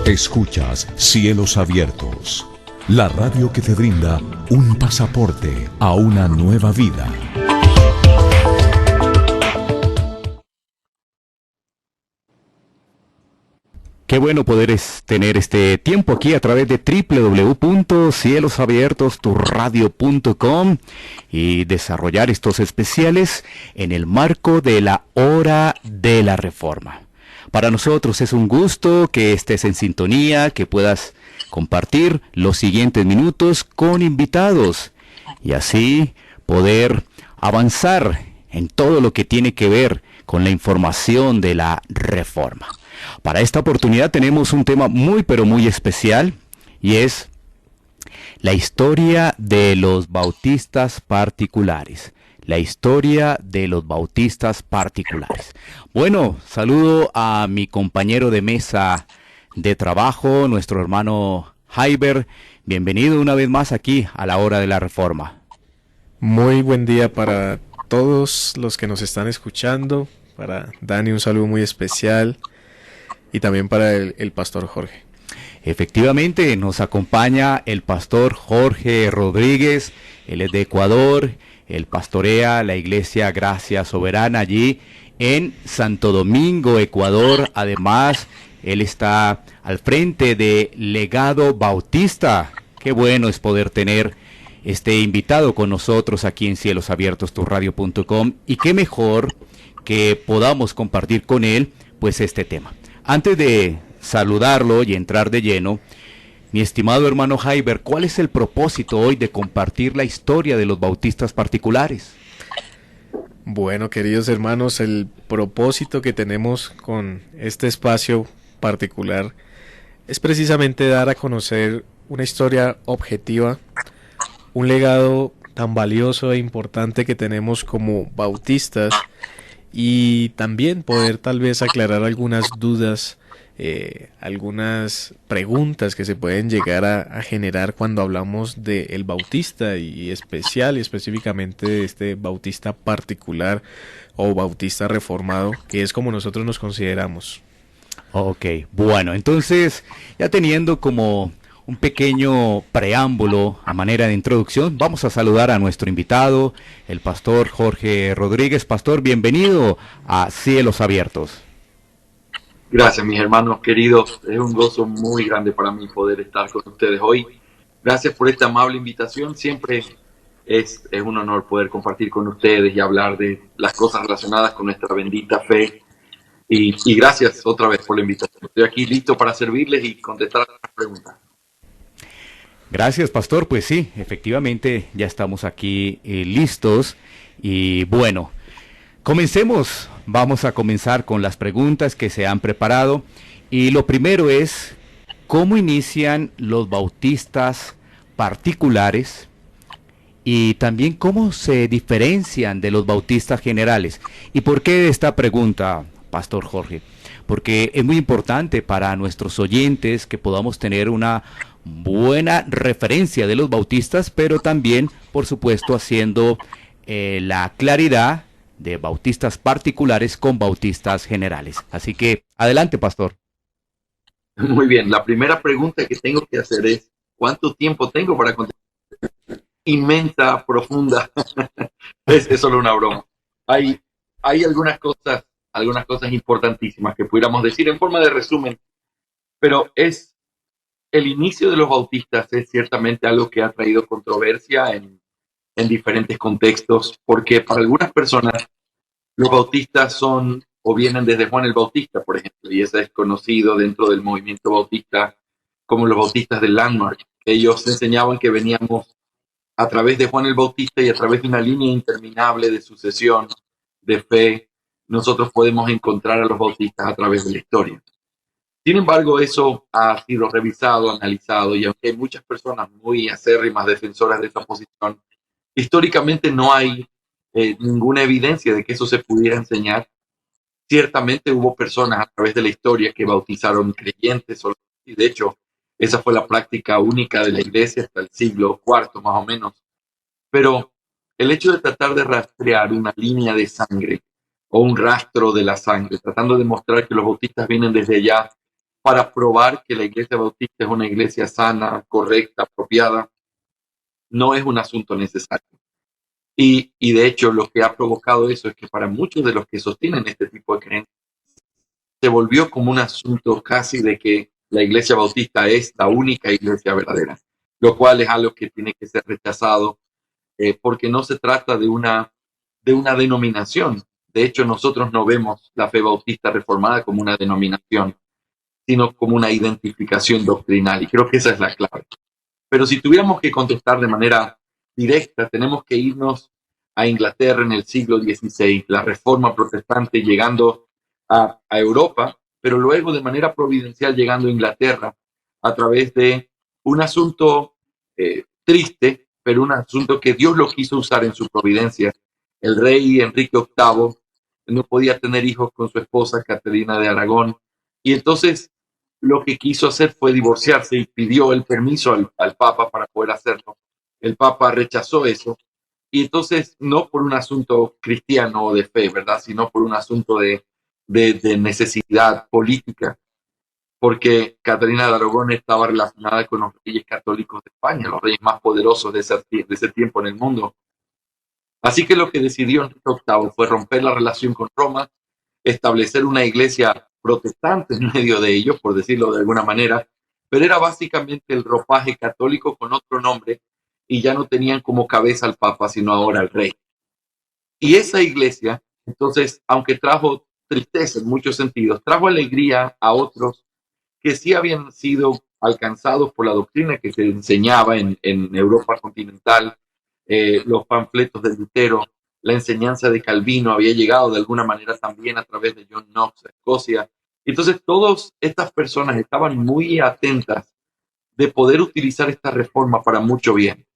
Escuchas Cielos Abiertos, la radio que te brinda un pasaporte a una nueva vida. Qué bueno poder tener este tiempo aquí a través de www.cielosabiertosturradio.com y desarrollar estos especiales en el marco de la Hora de la Reforma. Para nosotros es un gusto que estés en sintonía, que puedas compartir los siguientes minutos con invitados y así poder avanzar en todo lo que tiene que ver con la información de la Reforma. Para esta oportunidad tenemos un tema muy pero muy especial y es la historia de los bautistas particulares. La historia de los bautistas particulares. Bueno, saludo a mi compañero de mesa de trabajo, nuestro hermano Jaiber. Bienvenido una vez más aquí a la Hora de la Reforma. Muy buen día para todos los que nos están escuchando. Para Dani un saludo muy especial y también para el pastor Jorge. Efectivamente, nos acompaña el pastor Jorge Rodríguez. Él es de Ecuador. Él pastorea la iglesia Gracia Soberana allí en Santo Domingo, Ecuador. Además, él está al frente de Legado Bautista. Qué bueno es poder tener este invitado con nosotros aquí en cielosabiertosturradio.com y qué mejor que podamos compartir con él pues este tema. Antes de saludarlo y entrar de lleno, mi estimado hermano Jaiber, ¿cuál es el propósito hoy de compartir la historia de los bautistas particulares? Bueno, queridos hermanos, el propósito que tenemos con este espacio particular es precisamente dar a conocer una historia objetiva, un legado tan valioso e importante que tenemos como bautistas y también poder tal vez aclarar algunas dudas, algunas preguntas que se pueden llegar a generar cuando hablamos del bautista y específicamente de este bautista particular o bautista reformado, que es como nosotros nos consideramos. Ok, bueno, entonces ya teniendo como un pequeño preámbulo a manera de introducción, vamos a saludar a nuestro invitado, el pastor Jorge Rodríguez. Pastor, bienvenido a Cielos Abiertos. Gracias, mis hermanos queridos. Es un gozo muy grande para mí poder estar con ustedes hoy. Gracias por esta amable invitación. Siempre es un honor poder compartir con ustedes y hablar de las cosas relacionadas con nuestra bendita fe. Y gracias otra vez por la invitación. Estoy aquí listo para servirles y contestar las preguntas. Gracias, pastor. Pues sí, efectivamente ya estamos aquí listos. Y bueno, comencemos. Vamos a comenzar con las preguntas que se han preparado. Y lo primero es, ¿cómo inician los bautistas particulares? Y también, ¿cómo se diferencian de los bautistas generales? ¿Y por qué esta pregunta, pastor Jorge? Porque es muy importante para nuestros oyentes que podamos tener una buena referencia de los bautistas, pero también, por supuesto, haciendo la claridad de bautistas particulares con bautistas generales. Así que, adelante, pastor. Muy bien, la primera pregunta que tengo que hacer es, ¿cuánto tiempo tengo para contestar? Inmensa, profunda. Es solo una broma. Hay algunas cosas importantísimas que pudiéramos decir en forma de resumen, pero el inicio de los bautistas es ciertamente algo que ha traído controversia en diferentes contextos, porque para algunas personas los bautistas son o vienen desde Juan el Bautista, por ejemplo, y ese es conocido dentro del movimiento bautista como los bautistas del Landmark. Ellos enseñaban que veníamos a través de Juan el Bautista y a través de una línea interminable de sucesión, de fe, nosotros podemos encontrar a los bautistas a través de la historia. Sin embargo, eso ha sido revisado, analizado, y aunque hay muchas personas muy acérrimas defensoras de esta posición, históricamente no hay ninguna evidencia de que eso se pudiera enseñar. Ciertamente hubo personas a través de la historia que bautizaron creyentes, y de hecho, esa fue la práctica única de la iglesia hasta el siglo IV, más o menos. Pero el hecho de tratar de rastrear una línea de sangre o un rastro de la sangre, tratando de mostrar que los bautistas vienen desde allá, para probar que la iglesia bautista es una iglesia sana, correcta, apropiada, no es un asunto necesario. Y de hecho lo que ha provocado eso es que para muchos de los que sostienen este tipo de creencias se volvió como un asunto casi de que la iglesia bautista es la única iglesia verdadera, lo cual es algo que tiene que ser rechazado porque no se trata de una denominación. De hecho, nosotros no vemos la fe bautista reformada como una denominación, sino como una identificación doctrinal. Y creo que esa es la clave. Pero si tuviéramos que contestar de manera directa, tenemos que irnos a Inglaterra en el siglo XVI, la Reforma Protestante llegando a Europa, pero luego de manera providencial llegando a Inglaterra a través de un asunto triste, pero un asunto que Dios lo quiso usar en su providencia. El rey Enrique VIII no podía tener hijos con su esposa Caterina de Aragón, y entonces lo que quiso hacer fue divorciarse y pidió el permiso al Papa para poder hacerlo. El Papa rechazó eso, y entonces no por un asunto cristiano o de fe, ¿verdad? Sino por un asunto de necesidad política, porque Caterina de Aragón estaba relacionada con los reyes católicos de España, los reyes más poderosos de ese tiempo en el mundo. Así que lo que decidió Enrique VIII fue romper la relación con Roma, establecer una iglesia protestante en medio de ellos, por decirlo de alguna manera, pero era básicamente el ropaje católico con otro nombre y ya no tenían como cabeza al Papa, sino ahora al rey. Y esa iglesia, entonces, aunque trajo tristeza en muchos sentidos, trajo alegría a otros que sí habían sido alcanzados por la doctrina que se enseñaba en Europa continental, los panfletos de Lutero, la enseñanza de Calvino había llegado de alguna manera también a través de John Knox a Escocia. Entonces, todas estas personas estaban muy atentas de poder utilizar esta reforma para mucho bien.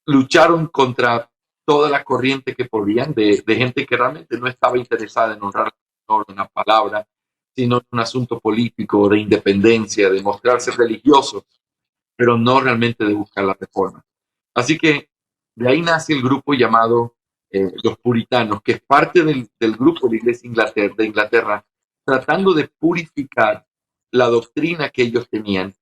Lucharon contra toda la corriente que podían de gente que realmente no estaba interesada en honrar una palabra, sino en un asunto político, de independencia, de mostrarse religiosos, pero no realmente de buscar la reforma. Así que de ahí nace el grupo llamado los puritanos, que es parte del grupo de Iglesia de Inglaterra, tratando de purificar la doctrina que ellos tenían,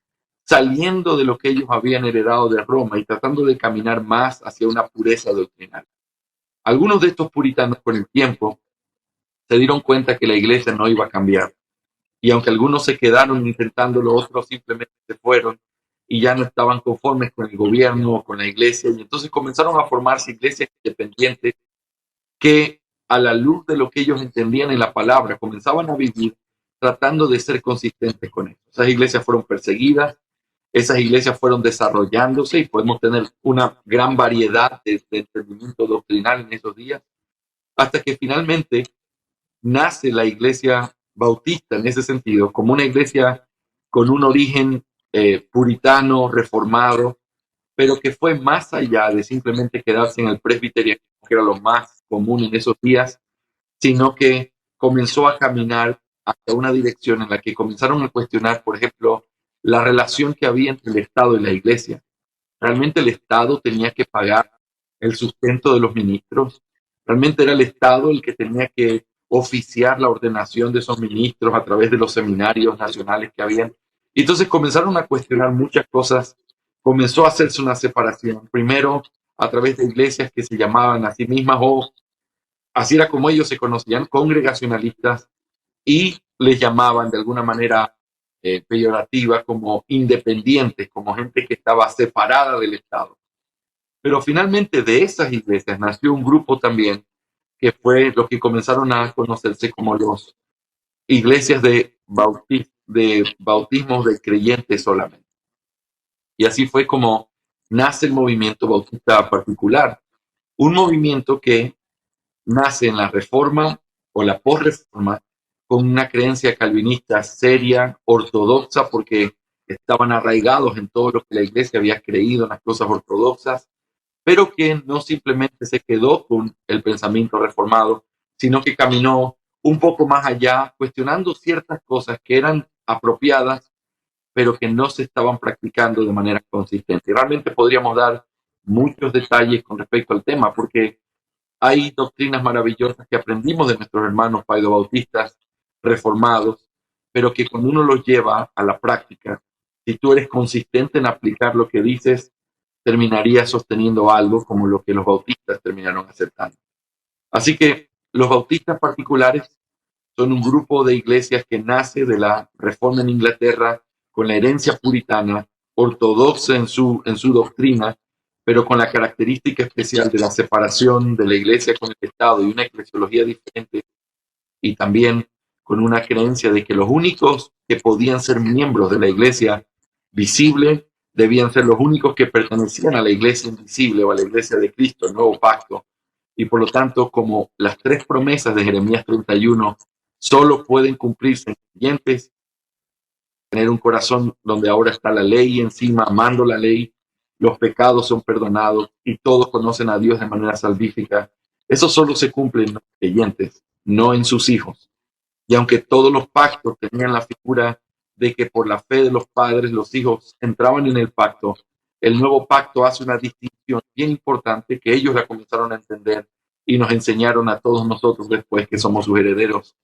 saliendo de lo que ellos habían heredado de Roma y tratando de caminar más hacia una pureza doctrinal. Algunos de estos puritanos con el tiempo se dieron cuenta que la iglesia no iba a cambiar. Y aunque algunos se quedaron intentándolo, otros simplemente se fueron y ya no estaban conformes con el gobierno o con la iglesia. Y entonces comenzaron a formarse iglesias independientes que a la luz de lo que ellos entendían en la palabra, comenzaban a vivir tratando de ser consistentes con eso. Esas iglesias fueron perseguidas, esas iglesias fueron desarrollándose y podemos tener una gran variedad de entendimiento doctrinal en esos días, hasta que finalmente nace la iglesia bautista en ese sentido, como una iglesia con un origen puritano, reformado, pero que fue más allá de simplemente quedarse en el presbiterianismo, que era lo más común en esos días, sino que comenzó a caminar hacia una dirección en la que comenzaron a cuestionar, por ejemplo, la relación que había entre el Estado y la iglesia. ¿Realmente el Estado tenía que pagar el sustento de los ministros? ¿Realmente era el Estado el que tenía que oficiar la ordenación de esos ministros a través de los seminarios nacionales que habían? Y entonces comenzaron a cuestionar muchas cosas. Comenzó a hacerse una separación, primero a través de iglesias que se llamaban a sí mismas, o así era como ellos se conocían, congregacionalistas, y les llamaban de alguna manera peyorativa como independientes, como gente que estaba separada del Estado. Pero finalmente de esas iglesias nació un grupo también que fue los que comenzaron a conocerse como los iglesias de bautismos de creyentes solamente. Y así fue como nace el movimiento bautista particular, un movimiento que nace en la Reforma o la posreforma con una creencia calvinista seria, ortodoxa, porque estaban arraigados en todo lo que la iglesia había creído, en las cosas ortodoxas, pero que no simplemente se quedó con el pensamiento reformado, sino que caminó un poco más allá, cuestionando ciertas cosas que eran apropiadas, pero que no se estaban practicando de manera consistente. Y realmente podríamos dar muchos detalles con respecto al tema, porque hay doctrinas maravillosas que aprendimos de nuestros hermanos paidobautistas reformados, pero que cuando uno los lleva a la práctica, si tú eres consistente en aplicar lo que dices, terminarías sosteniendo algo como lo que los bautistas terminaron aceptando. Así que los bautistas particulares son un grupo de iglesias que nace de la Reforma en Inglaterra con la herencia puritana, ortodoxa en su doctrina, pero con la característica especial de la separación de la iglesia con el Estado y una eclesiología diferente, y también con una creencia de que los únicos que podían ser miembros de la iglesia visible debían ser los únicos que pertenecían a la iglesia invisible o a la iglesia de Cristo, el nuevo pacto. Y por lo tanto, como las tres promesas de Jeremías 31 solo pueden cumplirse en creyentes, tener un corazón donde ahora está la ley encima, amando la ley, los pecados son perdonados y todos conocen a Dios de manera salvífica. Eso solo se cumple en los creyentes, no en sus hijos. Y aunque todos los pactos tenían la figura de que por la fe de los padres los hijos entraban en el pacto, el nuevo pacto hace una distinción bien importante que ellos la comenzaron a entender y nos enseñaron a todos nosotros después que somos sus herederos.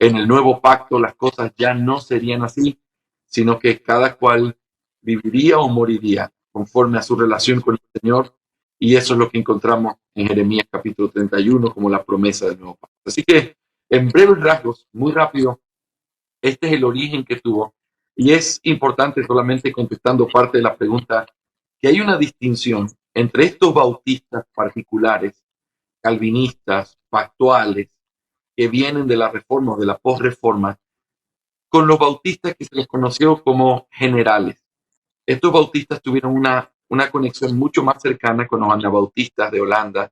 En el nuevo pacto las cosas ya no serían así, sino que cada cual viviría o moriría conforme a su relación con el Señor, y eso es lo que encontramos en Jeremías capítulo 31 como la promesa del nuevo pacto. Así que, en breves rasgos, muy rápido, este es el origen que tuvo, y es importante, solamente contestando parte de la pregunta, que hay una distinción entre estos bautistas particulares, calvinistas, pactuales, que vienen de la reforma o de la posreforma, con los bautistas que se les conoció como generales. Estos bautistas tuvieron una conexión mucho más cercana con los anabautistas de Holanda,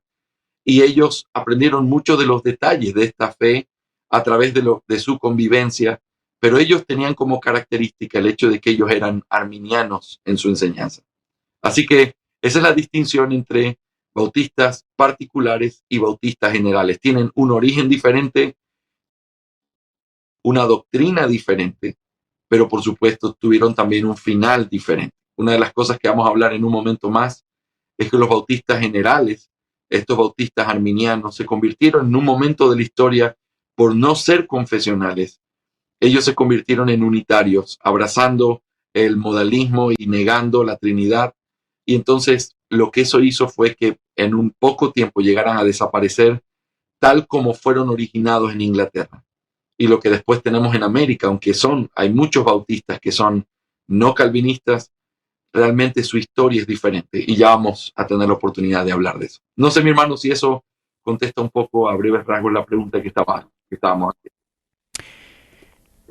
y ellos aprendieron mucho de los detalles de esta fe a través de su convivencia, pero ellos tenían como característica el hecho de que ellos eran arminianos en su enseñanza. Así que esa es la distinción entre bautistas particulares y bautistas generales. Tienen un origen diferente, una doctrina diferente, pero por supuesto tuvieron también un final diferente. Una de las cosas que vamos a hablar en un momento más es que los bautistas generales, estos bautistas arminianos, se convirtieron en un momento de la historia por no ser confesionales. Ellos se convirtieron en unitarios, abrazando el modalismo y negando la Trinidad. Y entonces lo que eso hizo fue que en un poco tiempo llegaran a desaparecer tal como fueron originados en Inglaterra. Y lo que después tenemos en América, aunque hay muchos bautistas que son no calvinistas, realmente su historia es diferente y ya vamos a tener la oportunidad de hablar de eso. No sé, mi hermano, si eso contesta un poco a breves rasgos la pregunta que estábamos haciendo.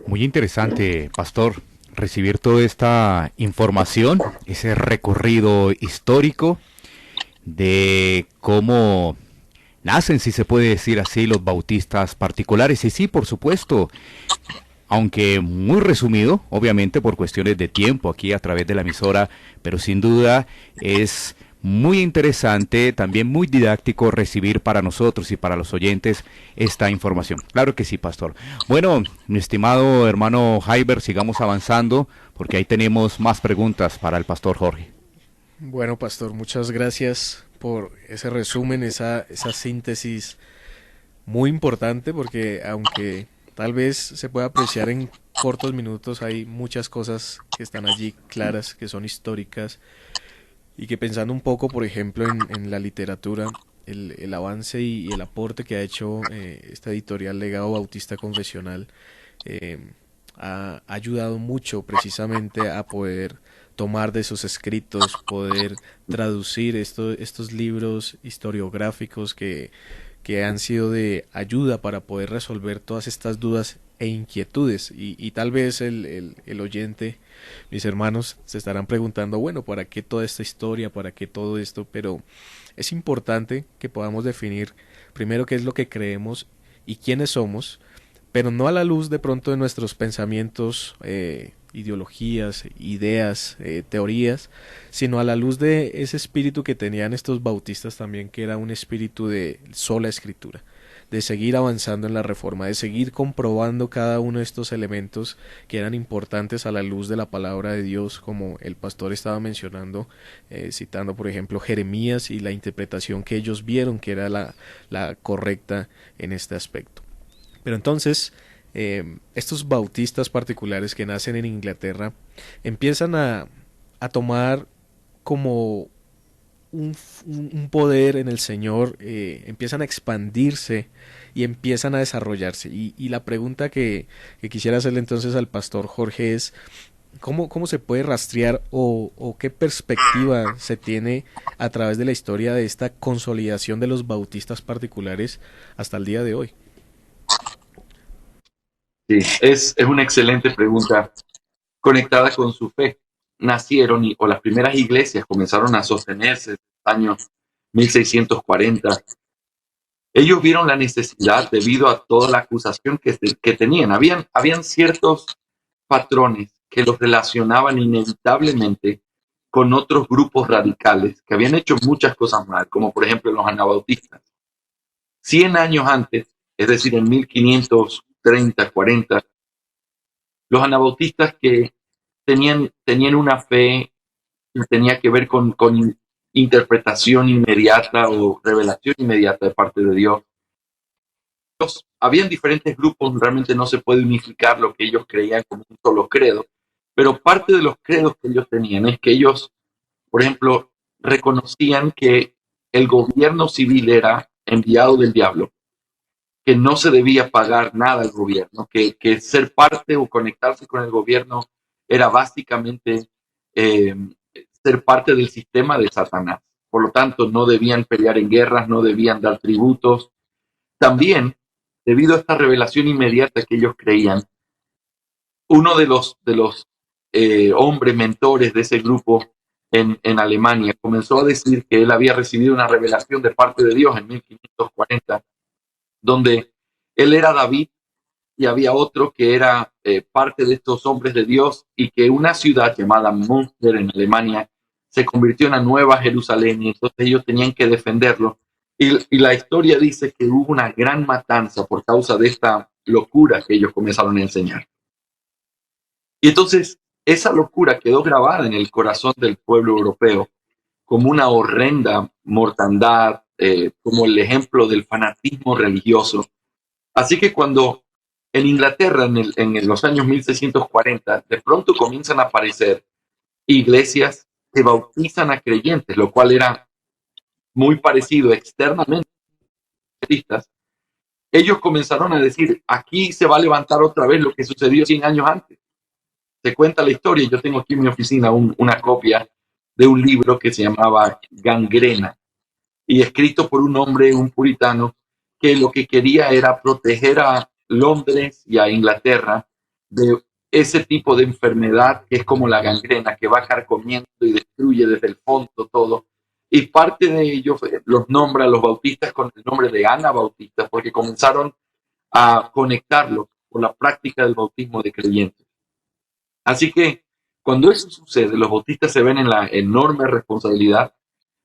Muy interesante, pastor, recibir toda esta información, ese recorrido histórico de cómo nacen, si se puede decir así, los bautistas particulares. Y sí, por supuesto, aunque muy resumido, obviamente por cuestiones de tiempo aquí a través de la emisora, pero sin duda es muy interesante, también muy didáctico recibir para nosotros y para los oyentes esta información. Claro que sí, pastor. Bueno, mi estimado hermano Jaiber, sigamos avanzando porque ahí tenemos más preguntas para el pastor Jorge. Bueno, pastor, muchas gracias por ese resumen, esa síntesis muy importante, porque aunque tal vez se pueda apreciar en cortos minutos, hay muchas cosas que están allí claras, que son históricas, y que pensando un poco, por ejemplo, en la literatura, el avance y el aporte que ha hecho esta editorial Legado Bautista Confesional ha ayudado mucho precisamente a poder tomar de sus escritos, poder traducir estos libros historiográficos que han sido de ayuda para poder resolver todas estas dudas e inquietudes. Y tal vez el oyente, mis hermanos, se estarán preguntando, bueno, ¿para qué toda esta historia? ¿Para qué todo esto? Pero es importante que podamos definir primero qué es lo que creemos y quiénes somos, pero no a la luz de pronto de nuestros pensamientos, ideologías, ideas, teorías, sino a la luz de ese espíritu que tenían estos bautistas también, que era un espíritu de sola escritura, de seguir avanzando en la reforma, de seguir comprobando cada uno de estos elementos que eran importantes a la luz de la palabra de Dios, como el pastor estaba mencionando, citando por ejemplo Jeremías y la interpretación que ellos vieron que era la correcta en este aspecto. Pero entonces, estos bautistas particulares que nacen en Inglaterra empiezan a tomar como un poder en el Señor, empiezan a expandirse y empiezan a desarrollarse. Y la pregunta que quisiera hacerle entonces al pastor Jorge es, ¿cómo se puede rastrear o qué perspectiva se tiene a través de la historia de esta consolidación de los bautistas particulares hasta el día de hoy? Sí, es una excelente pregunta conectada con su fe. Nacieron o las primeras iglesias comenzaron a sostenerse en los años 1640. Ellos vieron la necesidad debido a toda la acusación que tenían. Habían ciertos patrones que los relacionaban inevitablemente con otros grupos radicales que habían hecho muchas cosas mal, como por ejemplo los anabautistas. 100 años antes, es decir, en 1530, 40, los anabautistas que tenían una fe que tenía que ver con interpretación inmediata o revelación inmediata de parte de Dios. Habían diferentes grupos, realmente no se puede unificar lo que ellos creían como un solo credo, pero parte de los credos que ellos tenían es que ellos, por ejemplo, reconocían que el gobierno civil era enviado del diablo, que no se debía pagar nada al gobierno, que ser parte o conectarse con el gobierno era básicamente eh, ser parte del sistema de Satanás. Por lo tanto, no debían pelear en guerras, no debían dar tributos. También, debido a esta revelación inmediata que ellos creían, uno de los hombres mentores de ese grupo en Alemania comenzó a decir que él había recibido una revelación de parte de Dios en 1540, donde él era David y había otro que era parte de estos hombres de Dios, y que una ciudad llamada Münster en Alemania se convirtió en la nueva Jerusalén, y entonces ellos tenían que defenderlo. Y la historia dice que hubo una gran matanza por causa de esta locura que ellos comenzaron a enseñar. Y entonces esa locura quedó grabada en el corazón del pueblo europeo como una horrenda mortandad, como el ejemplo del fanatismo religioso. Así que cuando en Inglaterra, en los años 1640, de pronto comienzan a aparecer iglesias que bautizan a creyentes, lo cual era muy parecido externamente a los, ellos comenzaron a decir, aquí se va a levantar otra vez lo que sucedió 100 años antes. Se cuenta la historia, yo tengo aquí en mi oficina una copia de un libro que se llamaba Gangrena, y escrito por un hombre, un puritano, que lo que quería era proteger a Londres y a Inglaterra de ese tipo de enfermedad que es como la gangrena, que va carcomiendo y destruye desde el fondo todo. Y parte de ellos los nombra a los bautistas con el nombre de anabautistas, porque comenzaron a conectarlos con la práctica del bautismo de creyentes. Así que cuando eso sucede, los bautistas se ven en la enorme responsabilidad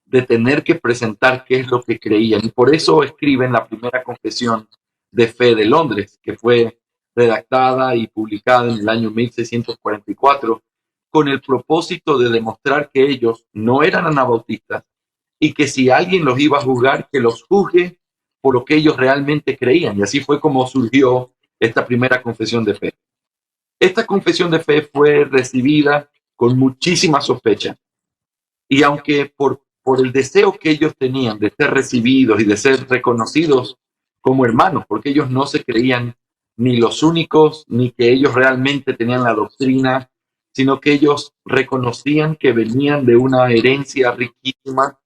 de tener que presentar qué es lo que creían. Y por eso escriben la primera confesión de fe de Londres, que fue redactada y publicada en el año 1644, con el propósito de demostrar que ellos no eran anabautistas, y que si alguien los iba a juzgar, que los juzgue por lo que ellos realmente creían. Y así fue como surgió esta primera confesión de fe. Esta confesión de fe fue recibida con muchísima sospecha. Y aunque por el deseo que ellos tenían de ser recibidos y de ser reconocidos como hermanos, porque ellos no se creían ni los únicos, ni que ellos realmente tenían la doctrina, sino que ellos reconocían que venían de una herencia riquísima,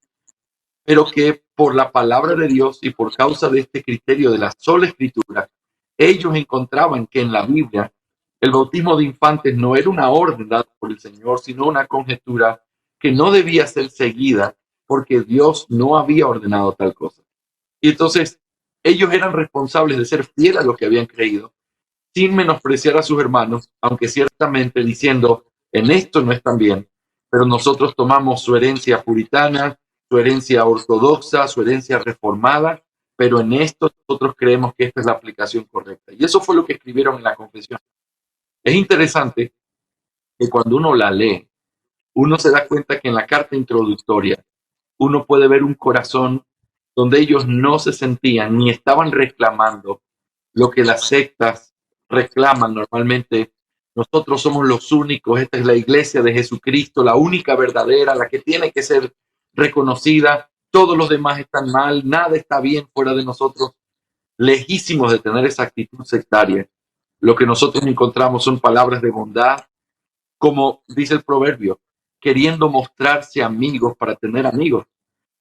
pero que por la palabra de Dios y por causa de este criterio de la sola escritura, ellos encontraban que en la Biblia el bautismo de infantes no era una orden dada por el Señor, sino una conjetura que no debía ser seguida porque Dios no había ordenado tal cosa. Y entonces ellos eran responsables de ser fieles a lo que habían creído, sin menospreciar a sus hermanos, aunque ciertamente diciendo, en esto no están bien, pero nosotros tomamos su herencia puritana, su herencia ortodoxa, su herencia reformada, pero en esto nosotros creemos que esta es la aplicación correcta. Y eso fue lo que escribieron en la confesión. Es interesante que cuando uno la lee, uno se da cuenta que en la carta introductoria uno puede ver un corazón donde ellos no se sentían ni estaban reclamando lo que las sectas reclaman normalmente, nosotros somos los únicos, esta es la iglesia de Jesucristo, la única verdadera, la que tiene que ser reconocida, todos los demás están mal, nada está bien fuera de nosotros, lejísimos de tener esa actitud sectaria. Lo que nosotros encontramos son palabras de bondad, como dice el proverbio, queriendo mostrarse amigos para tener amigos,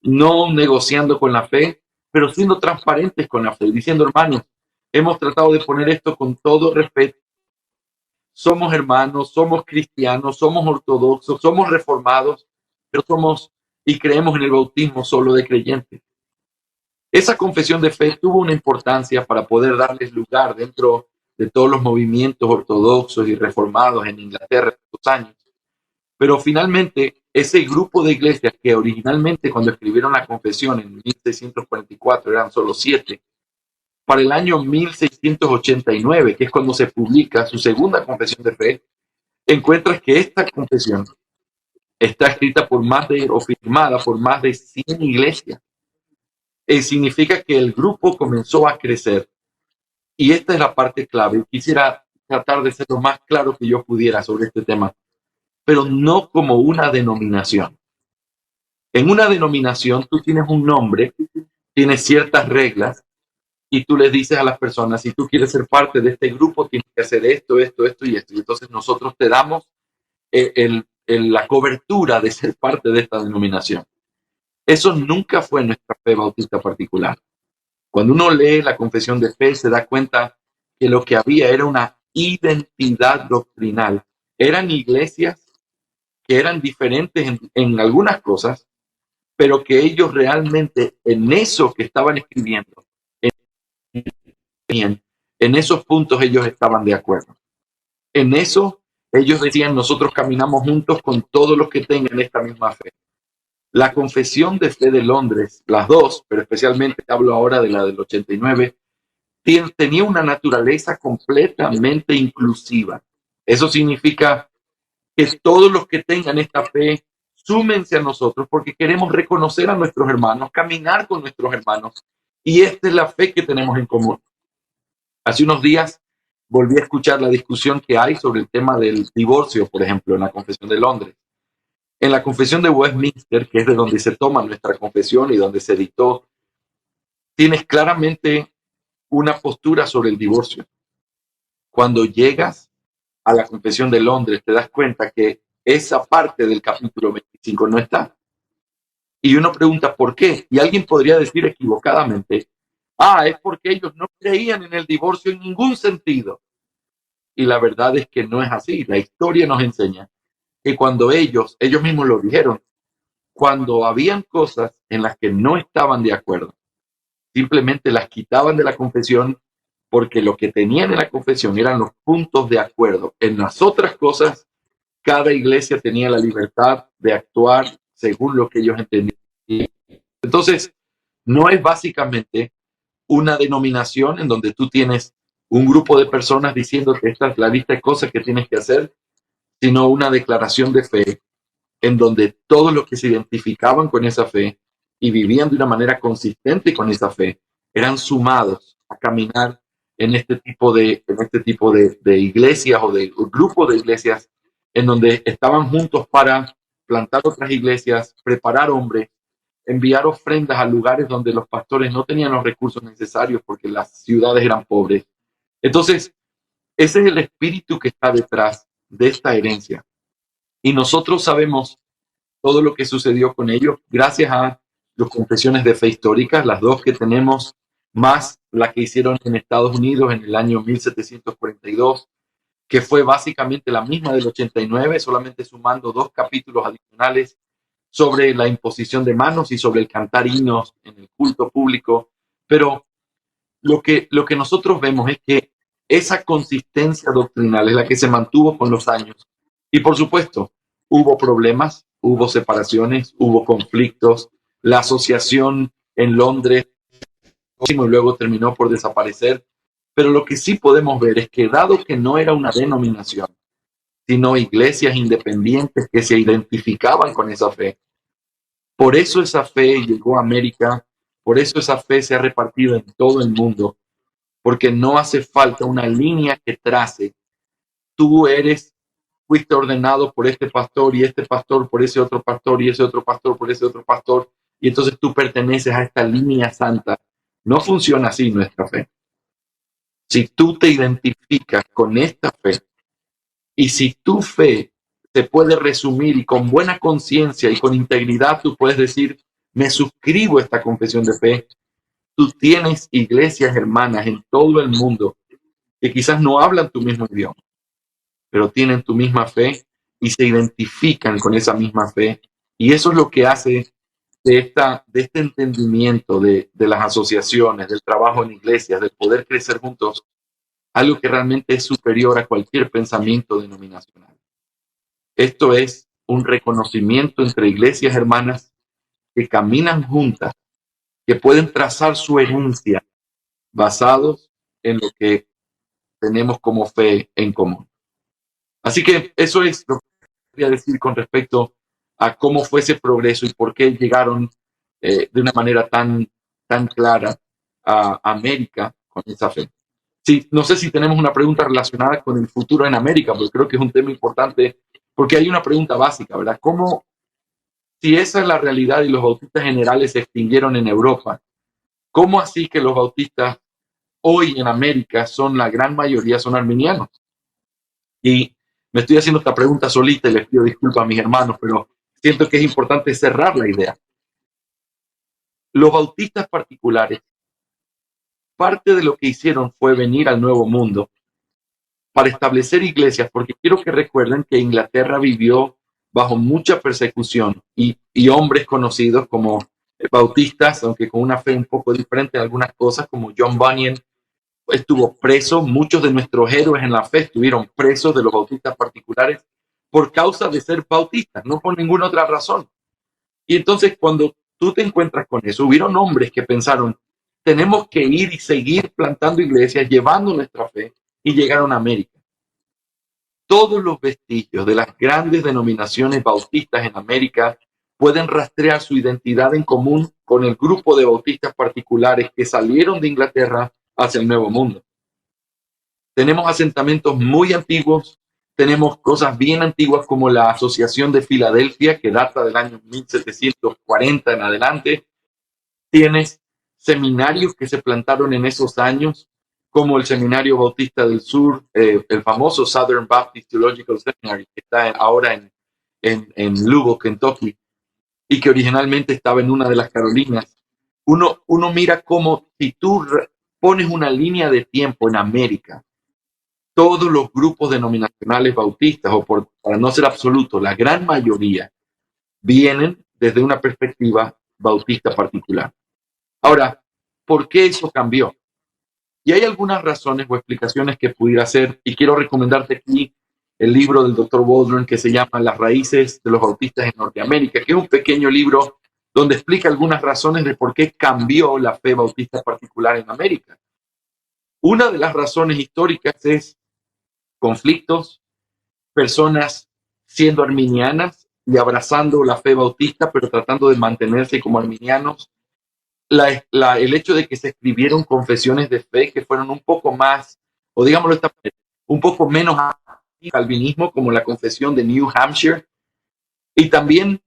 no negociando con la fe, pero siendo transparentes con la fe, diciendo, hermanos, hemos tratado de poner esto con todo respeto. Somos hermanos, somos cristianos, somos ortodoxos, somos reformados, pero somos y creemos en el bautismo solo de creyentes. Esa confesión de fe tuvo una importancia para poder darles lugar dentro de todos los movimientos ortodoxos y reformados en Inglaterra en estos años. Pero finalmente, ese grupo de iglesias que originalmente cuando escribieron la confesión en 1644 eran solo 7, para el año 1689, que es cuando se publica su segunda confesión de fe, encuentras que esta confesión está escrita por o firmada por más de 100 iglesias. Significa que el grupo comenzó a crecer. Y esta es la parte clave. Quisiera tratar de ser lo más claro que yo pudiera sobre este tema, pero no como una denominación. En una denominación tú tienes un nombre, tienes ciertas reglas, y tú les dices a las personas, si tú quieres ser parte de este grupo, tienes que hacer esto, esto, esto y esto. Y entonces nosotros te damos la cobertura de ser parte de esta denominación. Eso nunca fue nuestra fe bautista particular. Cuando uno lee la confesión de fe, se da cuenta que lo que había era una identidad doctrinal. Eran iglesias que eran diferentes en algunas cosas, pero que ellos realmente en eso que estaban escribiendo, en esos puntos ellos estaban de acuerdo. En eso ellos decían, nosotros caminamos juntos con todos los que tengan esta misma fe. La confesión de fe de Londres, las dos, pero especialmente hablo ahora de la del 89, tenía una naturaleza completamente inclusiva. Eso significa que todos los que tengan esta fe, súmense a nosotros porque queremos reconocer a nuestros hermanos, caminar con nuestros hermanos. Y esta es la fe que tenemos en común. Hace unos días volví a escuchar la discusión que hay sobre el tema del divorcio, por ejemplo, en la Confesión de Londres. En la Confesión de Westminster, que es de donde se toma nuestra confesión y donde se editó, tienes claramente una postura sobre el divorcio. Cuando llegas a la Confesión de Londres, te das cuenta que esa parte del capítulo 25 no está. Y uno pregunta, ¿por qué? Y alguien podría decir equivocadamente, es porque ellos no creían en el divorcio en ningún sentido. Y la verdad es que no es así. La historia nos enseña que cuando ellos mismos lo dijeron, cuando habían cosas en las que no estaban de acuerdo, simplemente las quitaban de la confesión porque lo que tenían en la confesión eran los puntos de acuerdo. En las otras cosas, cada iglesia tenía la libertad de actuar según lo que ellos entendían. Entonces, no es básicamente una denominación en donde tú tienes un grupo de personas diciendo que esta es la lista de cosas que tienes que hacer, sino una declaración de fe en donde todos los que se identificaban con esa fe y vivían de una manera consistente con esa fe eran sumados a caminar en este tipo de iglesias o de grupos de iglesias en donde estaban juntos para plantar otras iglesias, preparar hombres, enviar ofrendas a lugares donde los pastores no tenían los recursos necesarios porque las ciudades eran pobres. Entonces, ese es el espíritu que está detrás de esta herencia. Y nosotros sabemos todo lo que sucedió con ellos gracias a las confesiones de fe históricas, las dos que tenemos, más la que hicieron en Estados Unidos en el año 1742, que fue básicamente la misma del 89, solamente sumando 2 capítulos adicionales sobre la imposición de manos y sobre el cantar himnos en el culto público. Pero lo que nosotros vemos es que esa consistencia doctrinal es la que se mantuvo con los años. Y por supuesto, hubo problemas, hubo separaciones, hubo conflictos. La asociación en Londres y luego terminó por desaparecer. Pero lo que sí podemos ver es que dado que no era una denominación, sino iglesias independientes que se identificaban con esa fe, por eso esa fe llegó a América, por eso esa fe se ha repartido en todo el mundo. porque no hace falta una línea que trace. Fuiste ordenado por este pastor y este pastor por ese otro pastor y ese otro pastor por ese otro pastor, y entonces tú perteneces a esta línea santa. No funciona así nuestra fe. Si tú te identificas con esta fe, y si tu fe se puede resumir y con buena conciencia y con integridad tú puedes decir, me suscribo a esta confesión de fe, tú tienes iglesias hermanas en todo el mundo que quizás no hablan tu mismo idioma, pero tienen tu misma fe y se identifican con esa misma fe. Y eso es lo que hace de este entendimiento de las asociaciones, del trabajo en iglesias, del poder crecer juntos, algo que realmente es superior a cualquier pensamiento denominacional. Esto es un reconocimiento entre iglesias hermanas que caminan juntas, que pueden trazar su herencia basados en lo que tenemos como fe en común. Así que eso es lo que quería decir con respecto a cómo fue ese progreso y por qué llegaron de una manera tan clara a América con esa fe. Sí, no sé si tenemos una pregunta relacionada con el futuro en América, pero creo que es un tema importante porque hay una pregunta básica, ¿verdad? ¿Cómo, si esa es la realidad y los bautistas generales se extinguieron en Europa, cómo así que los bautistas hoy en América son la gran mayoría, son arminianos? Y me estoy haciendo esta pregunta solita y les pido disculpas a mis hermanos, pero siento que es importante cerrar la idea. Los bautistas particulares, parte de lo que hicieron fue venir al Nuevo Mundo para establecer iglesias, porque quiero que recuerden que Inglaterra vivió bajo mucha persecución y hombres conocidos como bautistas, aunque con una fe un poco diferente en algunas cosas, como John Bunyan, estuvo preso. Muchos de nuestros héroes en la fe estuvieron presos de los bautistas particulares por causa de ser bautistas, no por ninguna otra razón. Y entonces cuando tú te encuentras con eso, hubieron hombres que pensaron, tenemos que ir y seguir plantando iglesias, llevando nuestra fe, y llegaron a América. Todos los vestigios de las grandes denominaciones bautistas en América pueden rastrear su identidad en común con el grupo de bautistas particulares que salieron de Inglaterra hacia el Nuevo Mundo. Tenemos asentamientos muy antiguos, tenemos cosas bien antiguas como la Asociación de Filadelfia, que data del año 1740 en adelante. Tienes seminarios que se plantaron en esos años, como el Seminario Bautista del Sur, el famoso Southern Baptist Theological Seminary, que está ahora en Louisville, Kentucky, y que originalmente estaba en una de las Carolinas. Uno mira cómo, si tú pones una línea de tiempo en América, todos los grupos denominacionales bautistas, o para no ser absoluto, la gran mayoría, vienen desde una perspectiva bautista particular. Ahora, ¿por qué eso cambió? Y hay algunas razones o explicaciones que pudiera hacer, y quiero recomendarte aquí el libro del Dr. Waldron que se llama Las raíces de los bautistas en Norteamérica, que es un pequeño libro donde explica algunas razones de por qué cambió la fe bautista particular en América. Una de las razones históricas es conflictos, personas siendo arminianas y abrazando la fe bautista, pero tratando de mantenerse como arminianos. El hecho de que se escribieron confesiones de fe que fueron un poco más, o digámoslo esta manera, un poco menos calvinismo, como la confesión de New Hampshire. Y también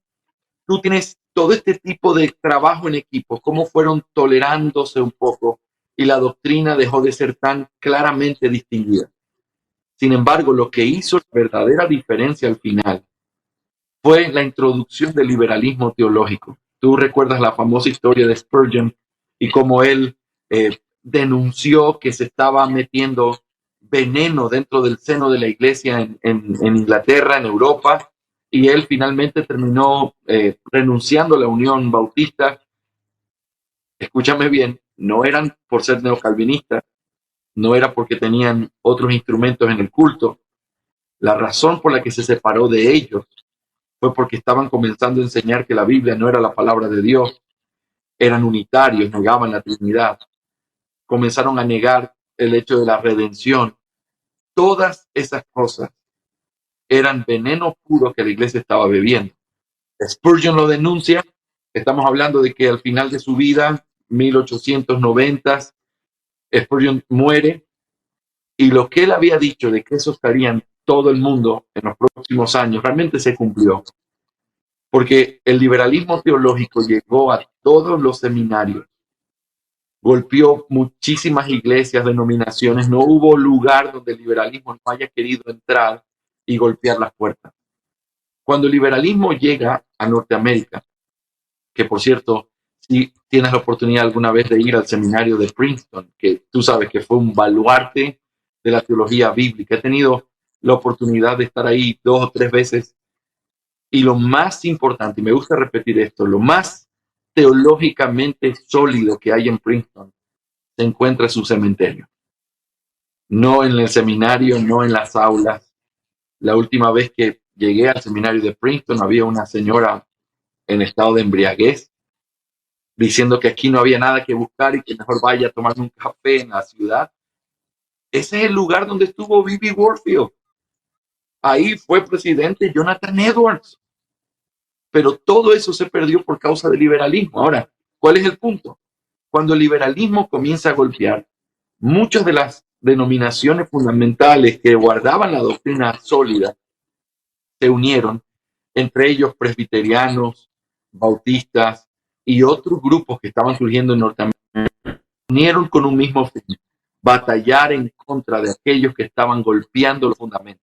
tú tienes todo este tipo de trabajo en equipo, cómo fueron tolerándose un poco y la doctrina dejó de ser tan claramente distinguida. Sin embargo, lo que hizo la verdadera diferencia al final fue la introducción del liberalismo teológico. Tú recuerdas la famosa historia de Spurgeon y cómo él denunció que se estaba metiendo veneno dentro del seno de la iglesia en Inglaterra, en Europa, y él finalmente terminó renunciando a la Unión Bautista. Escúchame bien, no eran por ser neocalvinistas, no era porque tenían otros instrumentos en el culto. La razón por la que se separó de ellos fue porque estaban comenzando a enseñar que la Biblia no era la palabra de Dios. Eran unitarios, negaban la Trinidad. Comenzaron a negar el hecho de la redención. Todas esas cosas eran veneno puro que la iglesia estaba bebiendo. Spurgeon lo denuncia. Estamos hablando de que al final de su vida, 1890, Spurgeon muere y lo que él había dicho de que eso estaría en todo el mundo en los próximos años realmente se cumplió. Porque el liberalismo teológico llegó a todos los seminarios, golpeó muchísimas iglesias, denominaciones. No hubo lugar donde el liberalismo no haya querido entrar y golpear las puertas. Cuando el liberalismo llega a Norteamérica, que por cierto, si tienes la oportunidad alguna vez de ir al seminario de Princeton, que tú sabes que fue un baluarte de la teología bíblica, he tenido la oportunidad de estar ahí 2 o 3 veces, y lo más importante, y me gusta repetir esto, lo más teológicamente sólido que hay en Princeton se encuentra en su cementerio. No en el seminario, no en las aulas. La última vez que llegué al seminario de Princeton había una señora en estado de embriaguez diciendo que aquí no había nada que buscar y que mejor vaya a tomar un café en la ciudad. Ese es el lugar donde estuvo B.B. Warfield. Ahí fue presidente Jonathan Edwards. Pero todo eso se perdió por causa del liberalismo. Ahora, ¿cuál es el punto? Cuando el liberalismo comienza a golpear, muchas de las denominaciones fundamentales que guardaban la doctrina sólida se unieron, entre ellos presbiterianos, bautistas y otros grupos que estaban surgiendo en Norteamérica, se unieron con un mismo fin: batallar en contra de aquellos que estaban golpeando los fundamentos.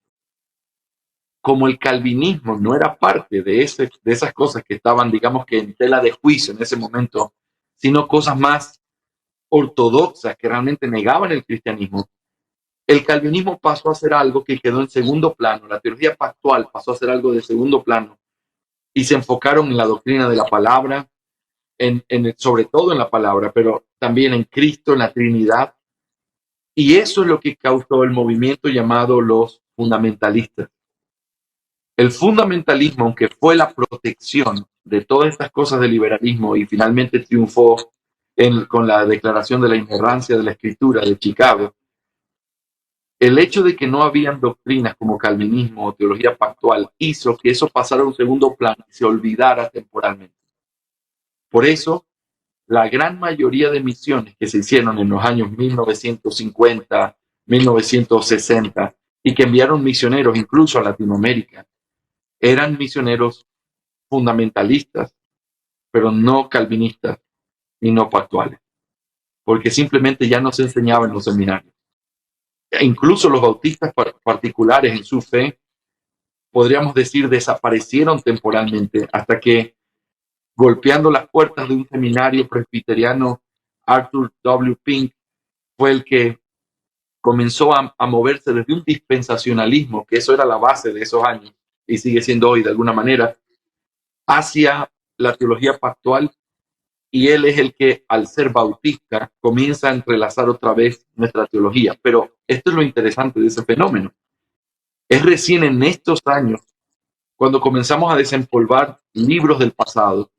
Como el calvinismo no era parte de esas cosas que estaban, digamos que en tela de juicio en ese momento, sino cosas más ortodoxas que realmente negaban el cristianismo, el calvinismo pasó a ser algo que quedó en segundo plano. La teología pactual pasó a ser algo de segundo plano y se enfocaron en la doctrina de la palabra, sobre todo en la palabra, pero también en Cristo, en la Trinidad. Y eso es lo que causó el movimiento llamado los fundamentalistas. El fundamentalismo, aunque fue la protección de todas estas cosas del liberalismo y finalmente triunfó con la declaración de la inerrancia de la Escritura de Chicago, el hecho de que no habían doctrinas como calvinismo o teología pactual hizo que eso pasara a un segundo plano y se olvidara temporalmente. Por eso, la gran mayoría de misiones que se hicieron en los años 1950, 1960 y que enviaron misioneros incluso a Latinoamérica, eran misioneros fundamentalistas, pero no calvinistas y no pactuales, porque simplemente ya no se enseñaba en los seminarios. E incluso los bautistas particulares en su fe, podríamos decir, desaparecieron temporalmente hasta que, golpeando las puertas de un seminario presbiteriano, Arthur W. Pink fue el que comenzó a moverse desde un dispensacionalismo, que eso era la base de esos años y sigue siendo hoy de alguna manera, hacia la teología pactual, y él es el que, al ser bautista, comienza a entrelazar otra vez nuestra teología. Pero esto es lo interesante de ese fenómeno. Es recién en estos años cuando comenzamos a desempolvar libros del pasado,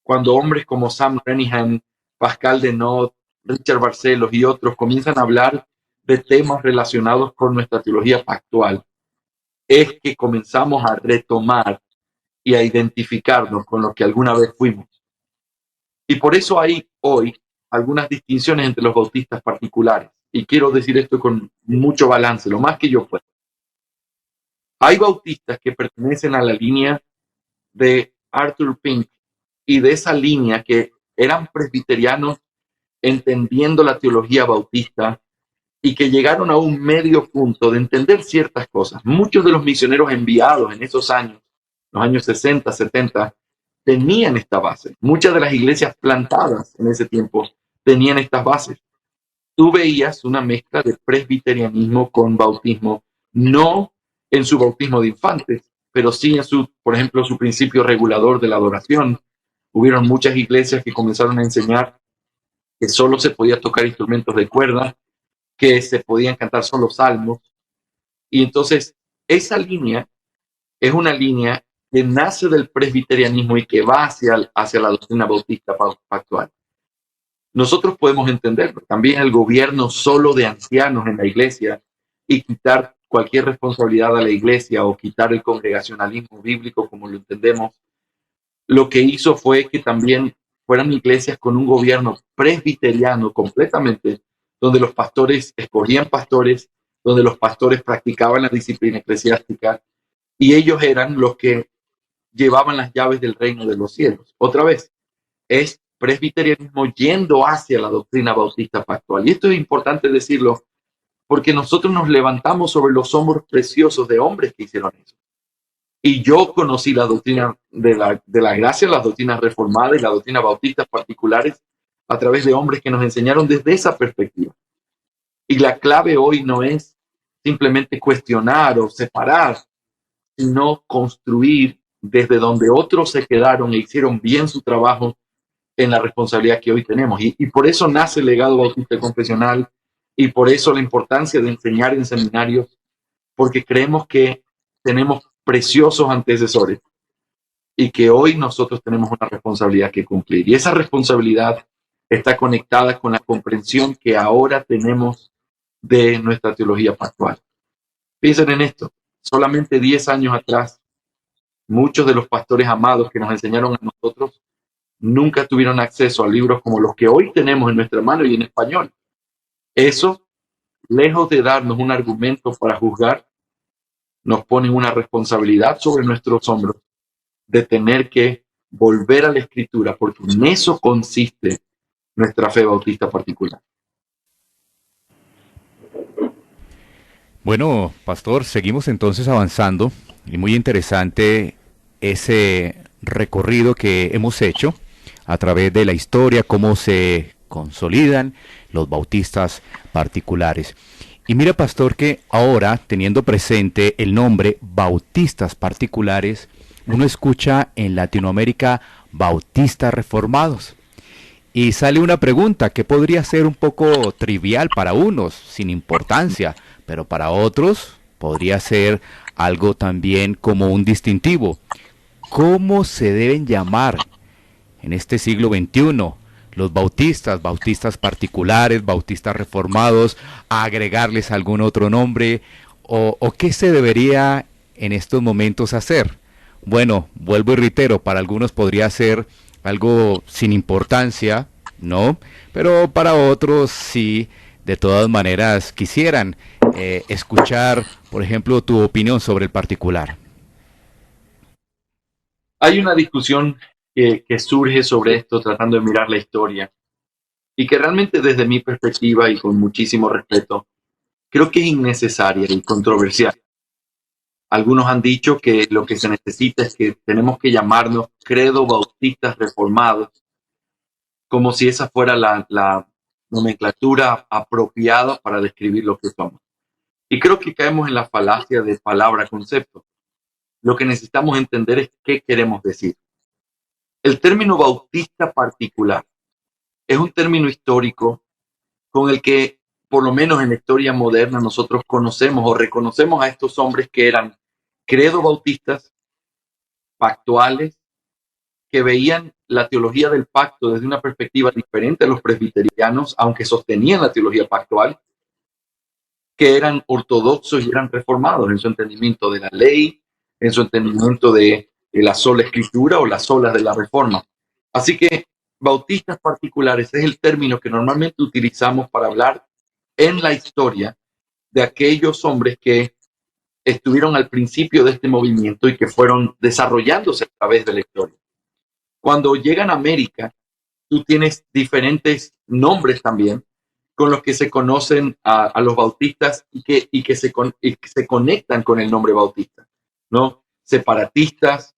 cuando hombres como Sam Renihan, Pascal Denot, Richard Barcelos y otros comienzan a hablar de temas relacionados con nuestra teología pactual, es que comenzamos a retomar y a identificarnos con lo que alguna vez fuimos. Y por eso hay hoy algunas distinciones entre los bautistas particulares. Y quiero decir esto con mucho balance, lo más que yo pueda. Hay bautistas que pertenecen a la línea de Arthur Pink y de esa línea que eran presbiterianos entendiendo la teología bautista y que llegaron a un medio punto de entender ciertas cosas. Muchos de los misioneros enviados en esos años, los años 60, 70, tenían esta base. Muchas de las iglesias plantadas en ese tiempo tenían estas bases. Tú veías una mezcla de presbiterianismo con bautismo, no en su bautismo de infantes, pero sí en su, por ejemplo, su principio regulador de la adoración. Hubieron muchas iglesias que comenzaron a enseñar que solo se podía tocar instrumentos de cuerda, que se podían cantar solo salmos. Y entonces esa línea es una línea que nace del presbiterianismo y que va hacia la doctrina bautista pactual. Nosotros podemos entenderlo. También el gobierno solo de ancianos en la iglesia y quitar cualquier responsabilidad a la iglesia o quitar el congregacionalismo bíblico como lo entendemos, lo que hizo fue que también fueran iglesias con un gobierno presbiteriano completamente donde los pastores escogían pastores, donde los pastores practicaban la disciplina eclesiástica y ellos eran los que llevaban las llaves del reino de los cielos. Otra vez, es presbiterianismo yendo hacia la doctrina bautista pactual. Y esto es importante decirlo porque nosotros nos levantamos sobre los hombros preciosos de hombres que hicieron eso. Y yo conocí la doctrina de la gracia, las doctrinas reformadas y la doctrina bautista particulares a través de hombres que nos enseñaron desde esa perspectiva. Y la clave hoy no es simplemente cuestionar o separar, sino construir desde donde otros se quedaron e hicieron bien su trabajo en la responsabilidad que hoy tenemos. Y por eso nace el legado bautista confesional y por eso la importancia de enseñar en seminarios, porque creemos que tenemos preciosos antecesores y que hoy nosotros tenemos una responsabilidad que cumplir. Y esa responsabilidad está conectada con la comprensión que ahora tenemos de nuestra teología pactual. Piensen en esto, solamente 10 años atrás, muchos de los pastores amados que nos enseñaron a nosotros nunca tuvieron acceso a libros como los que hoy tenemos en nuestra mano y en español. Eso, lejos de darnos un argumento para juzgar, nos pone una responsabilidad sobre nuestros hombros de tener que volver a la Escritura, porque en eso consiste nuestra fe bautista particular. Bueno, pastor, seguimos entonces avanzando y muy interesante ese recorrido que hemos hecho a través de la historia, cómo se consolidan los bautistas particulares. Y mira, pastor, que ahora, teniendo presente el nombre bautistas particulares, uno escucha en Latinoamérica bautistas reformados. Y sale una pregunta que podría ser un poco trivial para unos, sin importancia, pero para otros podría ser algo también como un distintivo. ¿Cómo se deben llamar en este siglo XXI los bautistas, bautistas particulares, bautistas reformados, a agregarles algún otro nombre? ¿O qué se debería en estos momentos hacer? Bueno, vuelvo y reitero, para algunos podría ser algo sin importancia, ¿no? Pero para otros sí, de todas maneras, quisieran escuchar, por ejemplo, tu opinión sobre el particular. Hay una discusión que surge sobre esto tratando de mirar la historia y que realmente desde mi perspectiva y con muchísimo respeto, creo que es innecesaria y controversial. Algunos han dicho que lo que se necesita es que tenemos que llamarnos credo bautistas reformados, como si esa fuera la nomenclatura apropiada para describir lo que somos. Y creo que caemos en la falacia de palabra-concepto. Lo que necesitamos entender es qué queremos decir. El término bautista particular es un término histórico con el que, por lo menos en la historia moderna, nosotros conocemos o reconocemos a estos hombres que eran credo bautistas, pactuales, que veían la teología del pacto desde una perspectiva diferente a los presbiterianos, aunque sostenían la teología pactual, que eran ortodoxos y eran reformados en su entendimiento de la ley, en su entendimiento de la sola escritura o las solas de la reforma. Así que bautistas particulares es el término que normalmente utilizamos para hablar en la historia de aquellos hombres que estuvieron al principio de este movimiento y que fueron desarrollándose a través de la historia. Cuando llegan a América, tú tienes diferentes nombres también con los que se conocen a los bautistas y que se conectan con el nombre bautista, ¿no? Separatistas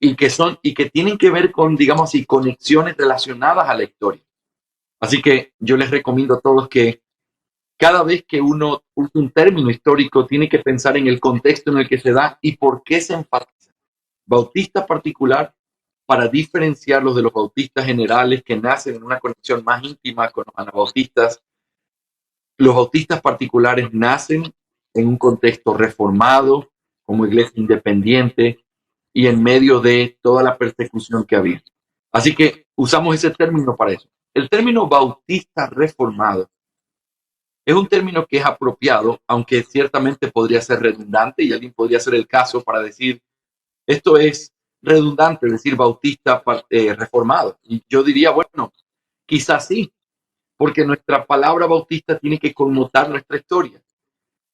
y que tienen que ver con, digamos así, conexiones relacionadas a la historia. Así que yo les recomiendo a todos que cada vez que uno usa un término histórico, tiene que pensar en el contexto en el que se da y por qué se enfatiza. Bautista particular, para diferenciarlos de los bautistas generales que nacen en una conexión más íntima con los anabautistas. Los bautistas particulares nacen en un contexto reformado, como iglesia independiente, y en medio de toda la persecución que había. Así que usamos ese término para eso. El término bautista reformado es un término que es apropiado, aunque ciertamente podría ser redundante, y alguien podría hacer el caso para decir, esto es redundante, decir bautista reformado. Y yo diría, bueno, quizás sí, porque nuestra palabra bautista tiene que connotar nuestra historia.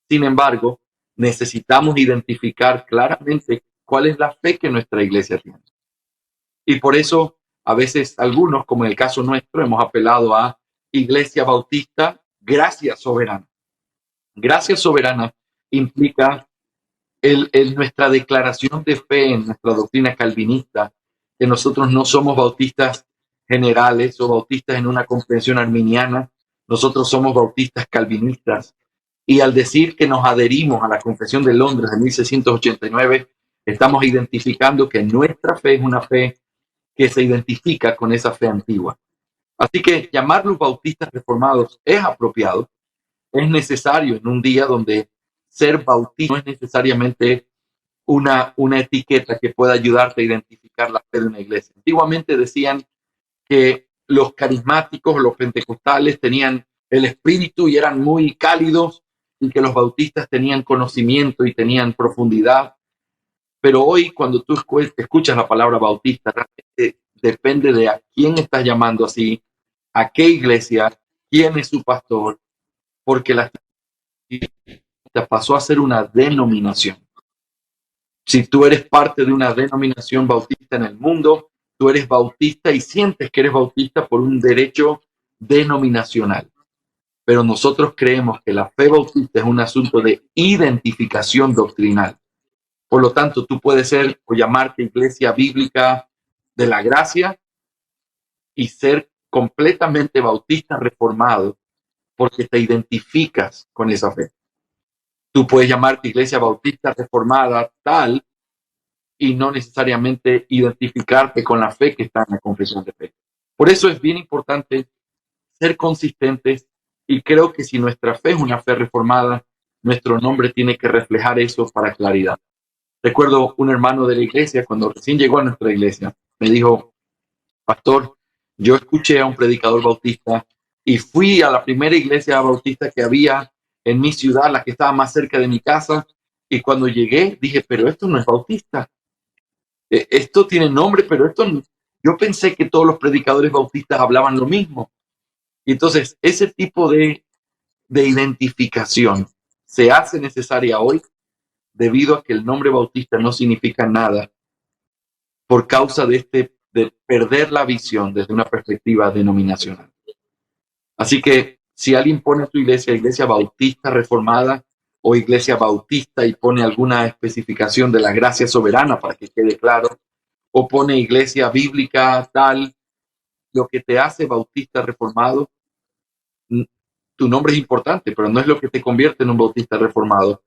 Sin embargo, necesitamos identificar claramente cuál es la fe que nuestra iglesia tiene. Y por eso, a veces algunos, como en el caso nuestro, hemos apelado a Iglesia Bautista Gracia Soberana. Gracia Soberana implica nuestra declaración de fe en nuestra doctrina calvinista, que nosotros no somos bautistas generales o bautistas en una comprensión arminiana, nosotros somos bautistas calvinistas. Y al decir que nos adherimos a la Confesión de Londres de 1689, estamos identificando que nuestra fe es una fe que se identifica con esa fe antigua. Así que llamarlos bautistas reformados es apropiado, es necesario en un día donde ser bautista no es necesariamente una etiqueta que pueda ayudarte a identificar la fe de una iglesia. Antiguamente decían que los carismáticos, los pentecostales tenían el espíritu y eran muy cálidos, y que los bautistas tenían conocimiento y tenían profundidad. Pero hoy, cuando tú escuchas la palabra bautista, realmente depende de a quién estás llamando así, a qué iglesia, quién es su pastor, porque la pasó a ser una denominación. Si tú eres parte de una denominación bautista en el mundo, tú eres bautista y sientes que eres bautista por un derecho denominacional. Pero nosotros creemos que la fe bautista es un asunto de identificación doctrinal. Por lo tanto, tú puedes ser o llamarte Iglesia Bíblica de la Gracia y ser completamente bautista reformado porque te identificas con esa fe. Tú puedes llamarte Iglesia Bautista Reformada tal y no necesariamente identificarte con la fe que está en la confesión de fe. Por eso es bien importante ser consistentes, y creo que si nuestra fe es una fe reformada, nuestro nombre tiene que reflejar eso para claridad. Recuerdo un hermano de la iglesia, cuando recién llegó a nuestra iglesia, me dijo: pastor, yo escuché a un predicador bautista y fui a la primera iglesia bautista que había en mi ciudad, la que estaba más cerca de mi casa, y cuando llegué dije, pero esto no es bautista. Esto tiene nombre, pero esto no. Yo pensé que todos los predicadores bautistas hablaban lo mismo. Y entonces ese tipo de identificación se hace necesaria hoy debido a que el nombre bautista no significa nada por causa de perder la visión desde una perspectiva denominacional. Así que si alguien pone a tu iglesia, iglesia bautista reformada o iglesia bautista, y pone alguna especificación de la gracia soberana para que quede claro, o pone iglesia bíblica tal, lo que te hace bautista reformado, tu nombre es importante, pero no es lo que te convierte en un bautista reformado,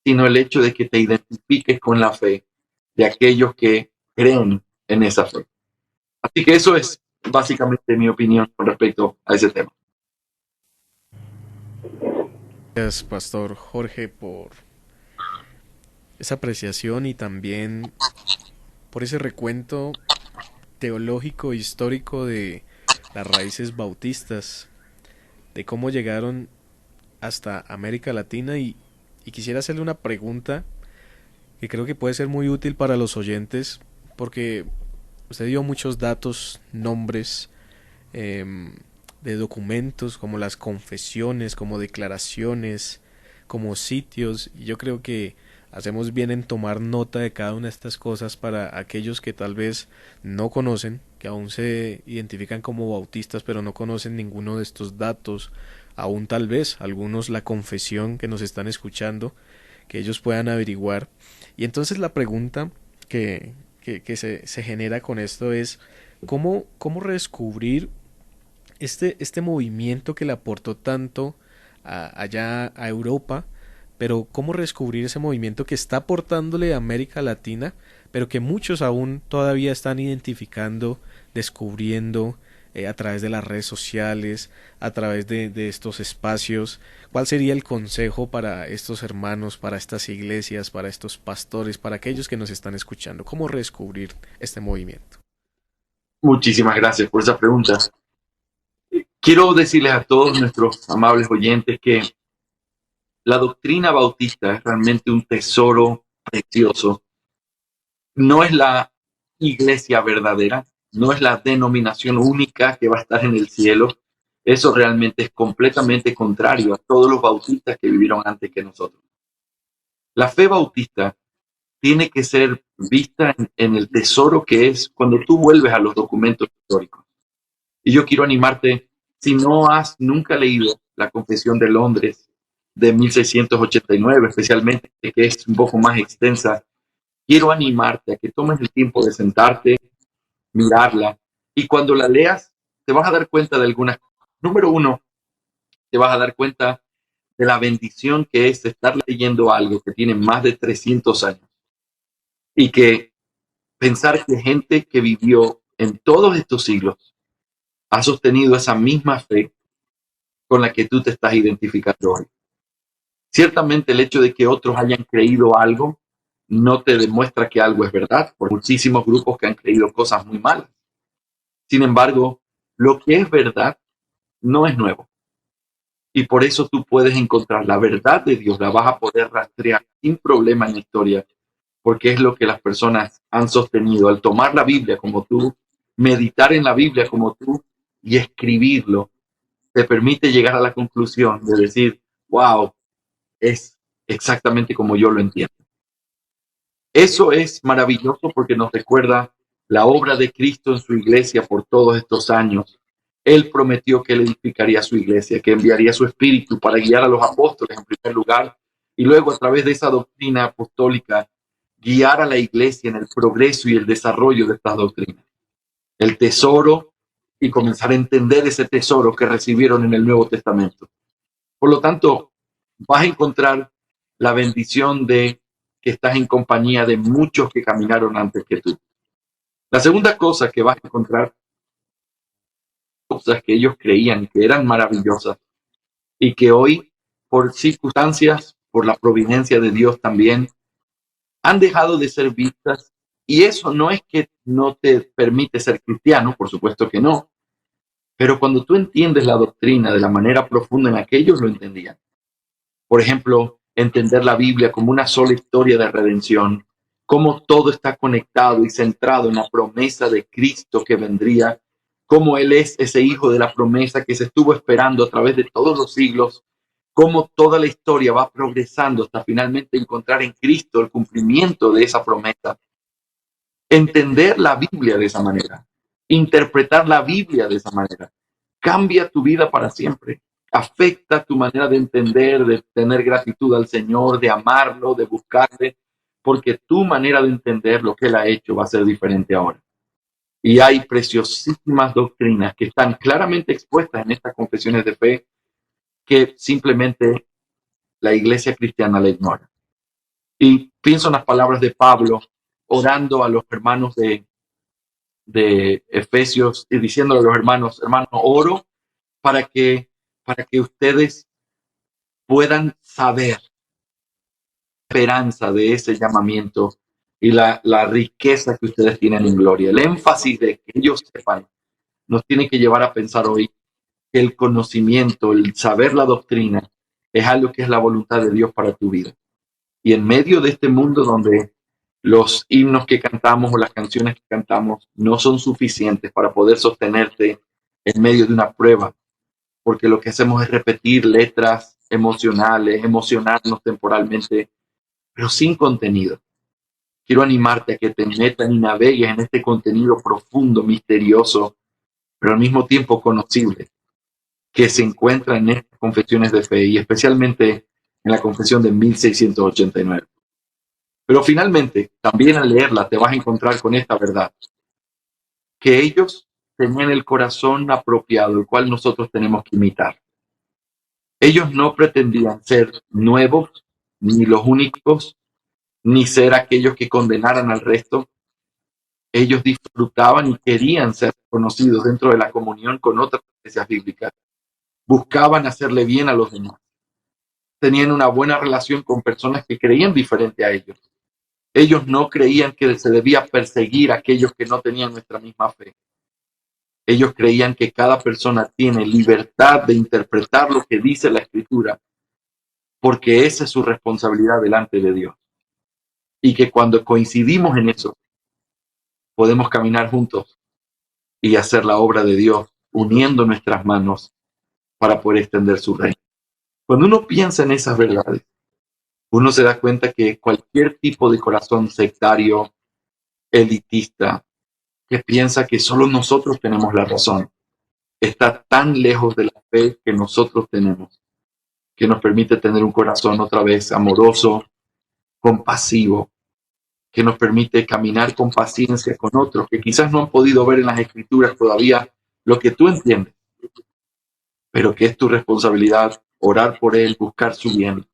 sino el hecho de que te identifiques con la fe de aquellos que creen en esa fe. Así que eso es básicamente mi opinión con respecto a ese tema. Gracias, Pastor Jorge, por esa apreciación y también por ese recuento teológico e histórico de las raíces bautistas, de cómo llegaron hasta América Latina. Y quisiera hacerle una pregunta que creo que puede ser muy útil para los oyentes, porque usted dio muchos datos, nombres de documentos, como las confesiones, como declaraciones, como sitios, y yo creo que hacemos bien en tomar nota de cada una de estas cosas para aquellos que tal vez no conocen, que aún se identifican como bautistas pero no conocen ninguno de estos datos, aún tal vez algunos la confesión que nos están escuchando, que ellos puedan averiguar. Y entonces la pregunta que se genera con esto es ¿cómo redescubrir este movimiento que le aportó tanto allá a Europa, pero cómo redescubrir ese movimiento que está aportándole a América Latina, pero que muchos aún todavía están identificando, descubriendo a través de las redes sociales, a través de estos espacios? ¿Cuál sería el consejo para estos hermanos, para estas iglesias, para estos pastores, para aquellos que nos están escuchando? ¿Cómo redescubrir este movimiento? Muchísimas gracias por esa pregunta. Quiero decirles a todos nuestros amables oyentes que la doctrina bautista es realmente un tesoro precioso. No es la iglesia verdadera, no es la denominación única que va a estar en el cielo. Eso realmente es completamente contrario a todos los bautistas que vivieron antes que nosotros. La fe bautista tiene que ser vista en el tesoro que es cuando tú vuelves a los documentos históricos. Y yo quiero animarte, si no has nunca leído la Confesión de Londres de 1689, especialmente, que es un poco más extensa, quiero animarte a que tomes el tiempo de sentarte, mirarla, y cuando la leas, te vas a dar cuenta de algunas cosas. Número uno, te vas a dar cuenta de la bendición que es estar leyendo algo que tiene más de 300 años y que pensar que gente que vivió en todos estos siglos ha sostenido esa misma fe con la que tú te estás identificando hoy. Ciertamente el hecho de que otros hayan creído algo no te demuestra que algo es verdad, por muchísimos grupos que han creído cosas muy malas. Sin embargo, lo que es verdad no es nuevo. Y por eso tú puedes encontrar la verdad de Dios, la vas a poder rastrear sin problema en la historia, porque es lo que las personas han sostenido. Al tomar la Biblia como tú, meditar en la Biblia como tú y escribirlo, te permite llegar a la conclusión de decir, wow, es exactamente como yo lo entiendo. Eso es maravilloso porque nos recuerda la obra de Cristo en su iglesia por todos estos años. Él prometió que él edificaría su iglesia, que enviaría su espíritu para guiar a los apóstoles en primer lugar y luego a través de esa doctrina apostólica guiar a la iglesia en el progreso y el desarrollo de estas doctrinas. El tesoro y comenzar a entender ese tesoro que recibieron en el Nuevo Testamento. Por lo tanto, vas a encontrar la bendición de que estás en compañía de muchos que caminaron antes que tú. La segunda cosa que vas a encontrar, cosas que ellos creían que eran maravillosas y que hoy, por circunstancias, por la providencia de Dios también, han dejado de ser vistas. Y eso no es que no te permite ser cristiano, por supuesto que no, pero cuando tú entiendes la doctrina de la manera profunda en la que ellos lo entendían, por ejemplo, entender la Biblia como una sola historia de redención, cómo todo está conectado y centrado en la promesa de Cristo que vendría, cómo Él es ese hijo de la promesa que se estuvo esperando a través de todos los siglos, cómo toda la historia va progresando hasta finalmente encontrar en Cristo el cumplimiento de esa promesa. Entender la Biblia de esa manera, interpretar la Biblia de esa manera, cambia tu vida para siempre. Afecta tu manera de entender, de tener gratitud al Señor, de amarlo, de buscarle, porque tu manera de entender lo que Él ha hecho va a ser diferente ahora. Y hay preciosísimas doctrinas que están claramente expuestas en estas confesiones de fe que simplemente la iglesia cristiana la ignora. Y pienso en las palabras de Pablo orando a los hermanos de Efesios y diciéndole a los hermanos, oro para que ustedes puedan saber la esperanza de ese llamamiento y la riqueza que ustedes tienen en gloria. El énfasis de que ellos sepan nos tiene que llevar a pensar hoy que el conocimiento, el saber la doctrina, es algo que es la voluntad de Dios para tu vida. Y en medio de este mundo donde los himnos que cantamos o las canciones que cantamos no son suficientes para poder sostenerte en medio de una prueba, porque lo que hacemos es repetir letras emocionales, emocionarnos temporalmente, pero sin contenido. Quiero animarte a que te metas y navegues en este contenido profundo, misterioso, pero al mismo tiempo conocible, que se encuentra en estas confesiones de fe y especialmente en la confesión de 1689. Pero finalmente, también al leerla te vas a encontrar con esta verdad, que ellos tenían el corazón apropiado, el cual nosotros tenemos que imitar. Ellos no pretendían ser nuevos, ni los únicos, ni ser aquellos que condenaran al resto. Ellos disfrutaban y querían ser conocidos dentro de la comunión con otras iglesias bíblicas. Buscaban hacerle bien a los demás. Tenían una buena relación con personas que creían diferente a ellos. Ellos no creían que se debía perseguir a aquellos que no tenían nuestra misma fe. Ellos creían que cada persona tiene libertad de interpretar lo que dice la Escritura, porque esa es su responsabilidad delante de Dios. Y que cuando coincidimos en eso, podemos caminar juntos y hacer la obra de Dios, uniendo nuestras manos para poder extender su reino. Cuando uno piensa en esas verdades, uno se da cuenta que cualquier tipo de corazón sectario, elitista, que piensa que solo nosotros tenemos la razón, está tan lejos de la fe que nosotros tenemos, que nos permite tener un corazón otra vez amoroso, compasivo, que nos permite caminar con paciencia con otros, que quizás no han podido ver en las escrituras todavía lo que tú entiendes, pero que es tu responsabilidad orar por él, buscar su bien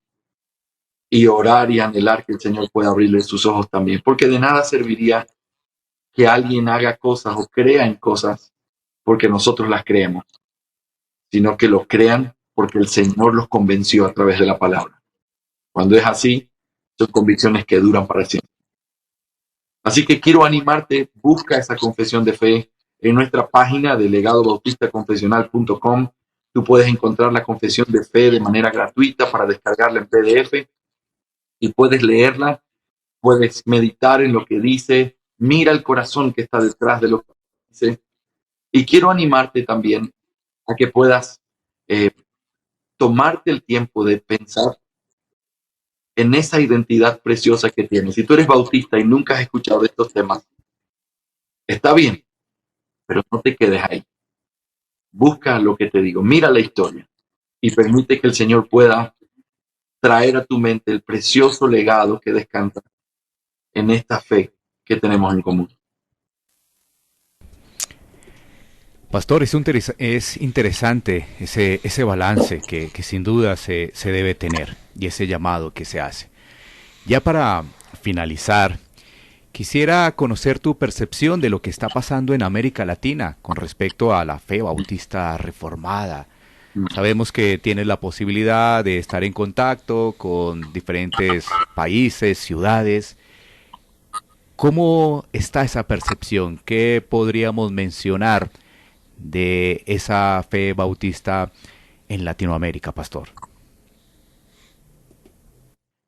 y orar y anhelar que el Señor pueda abrirle sus ojos también, porque de nada serviría que alguien haga cosas o crea en cosas porque nosotros las creemos, sino que lo crean porque el Señor los convenció a través de la palabra. Cuando es así, son convicciones que duran para siempre. Así que quiero animarte, busca esa confesión de fe en nuestra página de legadobautistaconfesional.com. Tú puedes encontrar la confesión de fe de manera gratuita para descargarla en PDF y puedes leerla, puedes meditar en lo que dice, mira el corazón que está detrás de lo que dice. Y quiero animarte también a que puedas tomarte el tiempo de pensar en esa identidad preciosa que tienes. Si tú eres bautista y nunca has escuchado de estos temas, está bien, pero no te quedes ahí. Busca lo que te digo, mira la historia y permite que el Señor pueda traer a tu mente el precioso legado que descansa en esta fe que tenemos en común. Pastor, es interesante ese balance que sin duda se debe tener y ese llamado que se hace. Ya para finalizar, quisiera conocer tu percepción de lo que está pasando en América Latina con respecto a la fe bautista reformada. Sabemos que tienes la posibilidad de estar en contacto con diferentes países, ciudades. ¿Cómo está esa percepción? ¿Qué podríamos mencionar de esa fe bautista en Latinoamérica, pastor?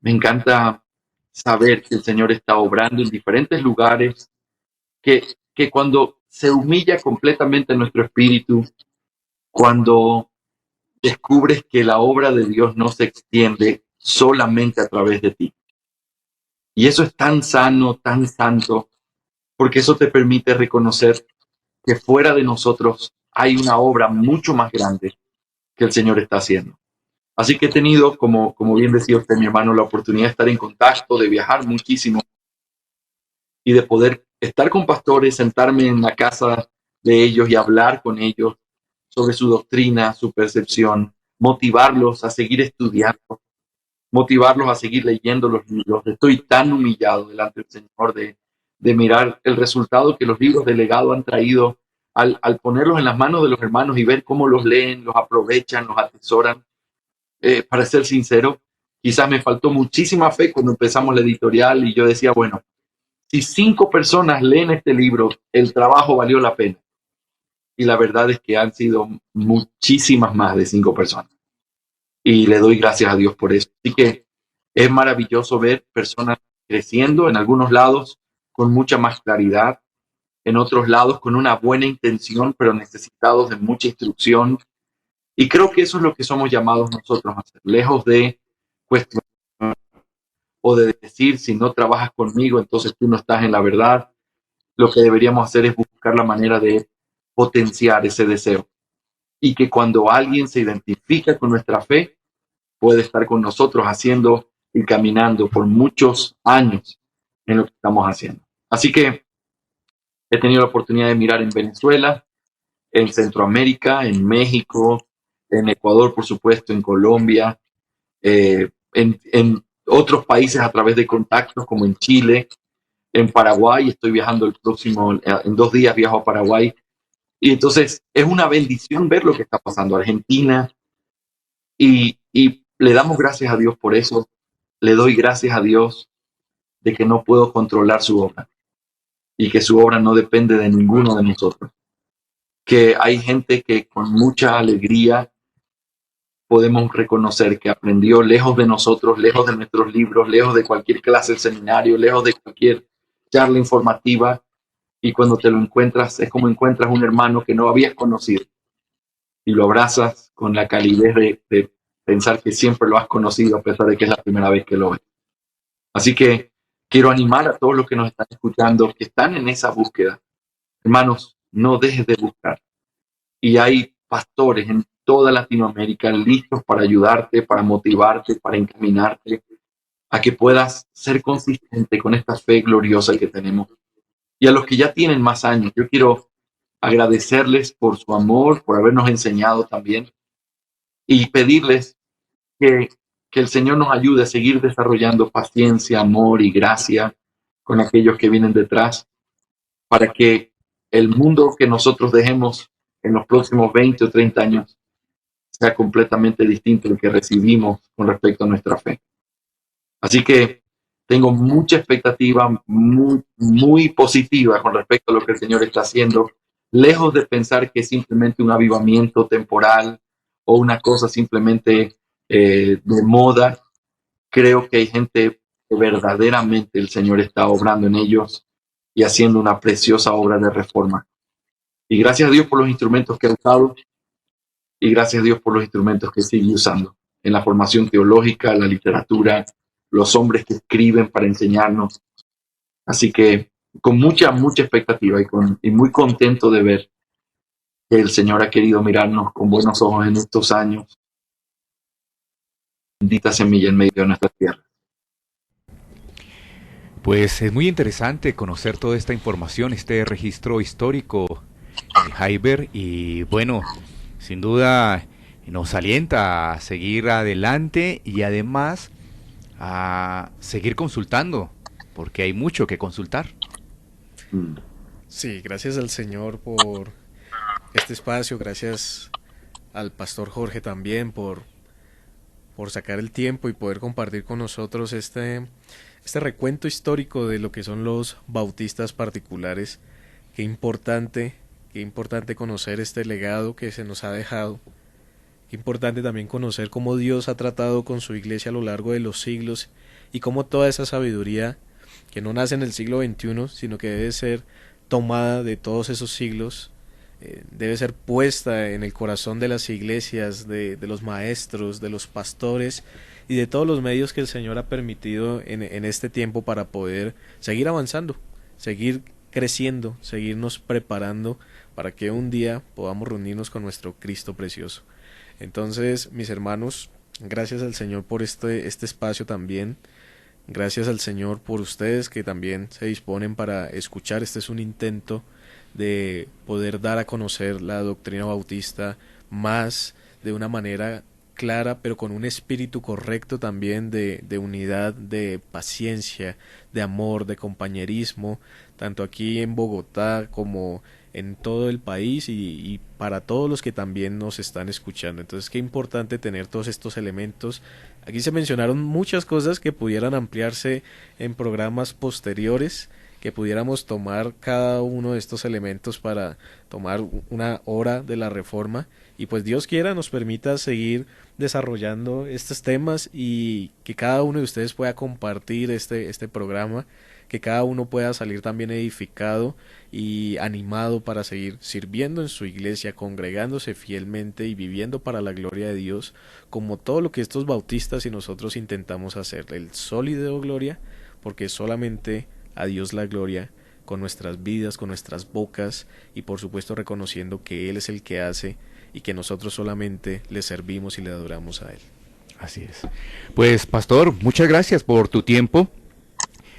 Me encanta saber que el Señor está obrando en diferentes lugares, que cuando se humilla completamente nuestro espíritu, cuando descubres que la obra de Dios no se extiende solamente a través de ti. Y eso es tan sano, tan santo, porque eso te permite reconocer que fuera de nosotros hay una obra mucho más grande que el Señor está haciendo. Así que he tenido, como bien decía usted, mi hermano, la oportunidad de estar en contacto, de viajar muchísimo y de poder estar con pastores, sentarme en la casa de ellos y hablar con ellos sobre su doctrina, su percepción, motivarlos a seguir estudiando, motivarlos a seguir leyendo los libros. Estoy tan humillado delante del Señor de mirar el resultado que los libros de legado han traído al ponerlos en las manos de los hermanos y ver cómo los leen, los aprovechan, los atesoran. Para ser sincero, quizás me faltó muchísima fe cuando empezamos la editorial y yo decía, bueno, si 5 personas leen este libro, el trabajo valió la pena. Y la verdad es que han sido muchísimas más de 5 personas. Y le doy gracias a Dios por eso. Así que es maravilloso ver personas creciendo en algunos lados con mucha más claridad, en otros lados con una buena intención, pero necesitados de mucha instrucción. Y creo que eso es lo que somos llamados nosotros a hacer, lejos de cuestionar o de decir, si no trabajas conmigo, entonces tú no estás en la verdad. Lo que deberíamos hacer es buscar la manera de potenciar ese deseo. Y que cuando alguien se identifica con nuestra fe, puede estar con nosotros haciendo y caminando por muchos años en lo que estamos haciendo. Así que he tenido la oportunidad de mirar en Venezuela, en Centroamérica, en México, en Ecuador, por supuesto, en Colombia, en otros países a través de contactos como en Chile, en Paraguay. Estoy viajando en 2 días viajo a Paraguay. Y entonces es una bendición ver lo que está pasando en Argentina y le damos gracias a Dios por eso. Le doy gracias a Dios de que no puedo controlar su obra y que su obra no depende de ninguno de nosotros. Que hay gente que con mucha alegría podemos reconocer que aprendió lejos de nosotros, lejos de nuestros libros, lejos de cualquier clase de seminario, lejos de cualquier charla informativa. Y cuando te lo encuentras, es como encuentras un hermano que no habías conocido y lo abrazas con la calidez de pensar que siempre lo has conocido a pesar de que es la primera vez que lo ves. Así que quiero animar a todos los que nos están escuchando, que están en esa búsqueda. Hermanos, no dejes de buscar. Y hay pastores en toda Latinoamérica listos para ayudarte, para motivarte, para encaminarte a que puedas ser consistente con esta fe gloriosa que tenemos. Y a los que ya tienen más años, yo quiero agradecerles por su amor, por habernos enseñado también, y pedirles que, que el Señor nos ayude a seguir desarrollando paciencia, amor y gracia con aquellos que vienen detrás, para que el mundo que nosotros dejemos en los próximos 20 o 30 años sea completamente distinto al que recibimos con respecto a nuestra fe. Así que tengo mucha expectativa, muy positiva con respecto a lo que el Señor está haciendo, lejos de pensar que es simplemente un avivamiento temporal o una cosa simplemente de moda. Creo que hay gente que verdaderamente el Señor está obrando en ellos y haciendo una preciosa obra de reforma. Y gracias a Dios por los instrumentos que ha usado y gracias a Dios por los instrumentos que sigue usando en la formación teológica, la literatura, los hombres que escriben para enseñarnos. Así que con mucha expectativa y muy contento de ver que el Señor ha querido mirarnos con buenos ojos en estos años. Bendita semilla en medio de nuestra tierra. Pues es muy interesante conocer toda esta información, este registro histórico de Jaiber, y bueno, sin duda nos alienta a seguir adelante y además a seguir consultando, porque hay mucho que consultar. Sí, gracias al Señor por este espacio, gracias al pastor Jorge también por sacar el tiempo y poder compartir con nosotros este recuento histórico de lo que son los bautistas particulares. Qué importante conocer este legado que se nos ha dejado. Qué importante también conocer cómo Dios ha tratado con su iglesia a lo largo de los siglos y cómo toda esa sabiduría que no nace en el siglo XXI, sino que debe ser tomada de todos esos siglos, debe ser puesta en el corazón de las iglesias, de los maestros, de los pastores y de todos los medios que el Señor ha permitido en este tiempo para poder seguir avanzando, seguir creciendo, seguirnos preparando para que un día podamos reunirnos con nuestro Cristo precioso. Entonces, mis hermanos, gracias al Señor por este espacio también. Gracias al Señor por ustedes que también se disponen para escuchar. Este es un intento de poder dar a conocer la doctrina bautista más de una manera clara, pero con un espíritu correcto también de unidad, de paciencia, de amor, de compañerismo, tanto aquí en Bogotá como en todo el país y para todos los que también nos están escuchando. Entonces, qué importante tener todos estos elementos. Aquí se mencionaron muchas cosas que pudieran ampliarse en programas posteriores, que pudiéramos tomar cada uno de estos elementos para tomar una hora de la reforma, y pues Dios quiera nos permita seguir desarrollando estos temas y que cada uno de ustedes pueda compartir este programa, que cada uno pueda salir también edificado y animado para seguir sirviendo en su iglesia, congregándose fielmente y viviendo para la gloria de Dios, como todo lo que estos bautistas y nosotros intentamos hacer, el sol y de gloria, porque solamente a Dios la gloria, con nuestras vidas, con nuestras bocas, y por supuesto reconociendo que Él es el que hace y que nosotros solamente le servimos y le adoramos a Él. Así es. Pues, pastor, muchas gracias por tu tiempo.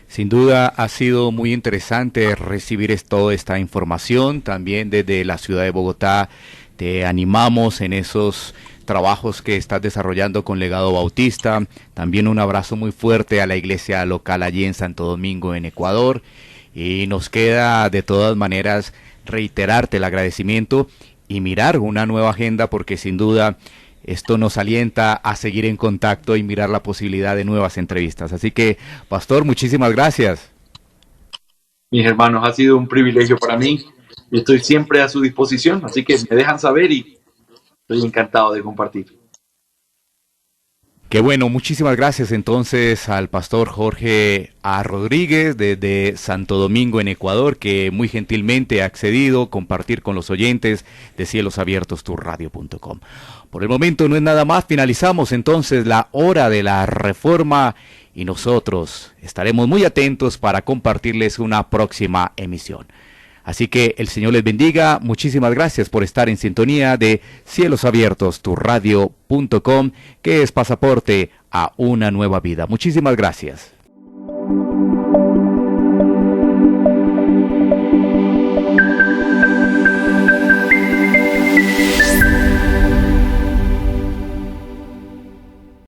Sin duda ha sido muy interesante recibir toda esta información. También desde la ciudad de Bogotá te animamos en esos trabajos que estás desarrollando con Legado Bautista. También un abrazo muy fuerte a la iglesia local allí en Santo Domingo, en Ecuador. Y nos queda de todas maneras reiterarte el agradecimiento y mirar una nueva agenda, porque sin duda esto nos alienta a seguir en contacto y mirar la posibilidad de nuevas entrevistas. Así que, pastor, muchísimas gracias. Mis hermanos, ha sido un privilegio para mí. Estoy siempre a su disposición, así que me dejan saber y estoy encantado de compartir. Qué bueno, muchísimas gracias entonces al pastor Jorge A. Rodríguez desde Santo Domingo en Ecuador, que muy gentilmente ha accedido a compartir con los oyentes de Cielos Abiertos turradio.com. Por el momento no es nada más, finalizamos entonces la hora de la Reforma y nosotros estaremos muy atentos para compartirles una próxima emisión. Así que el Señor les bendiga. Muchísimas gracias por estar en sintonía de Cielos Abiertos, turradio.com, que es pasaporte a una nueva vida. Muchísimas gracias.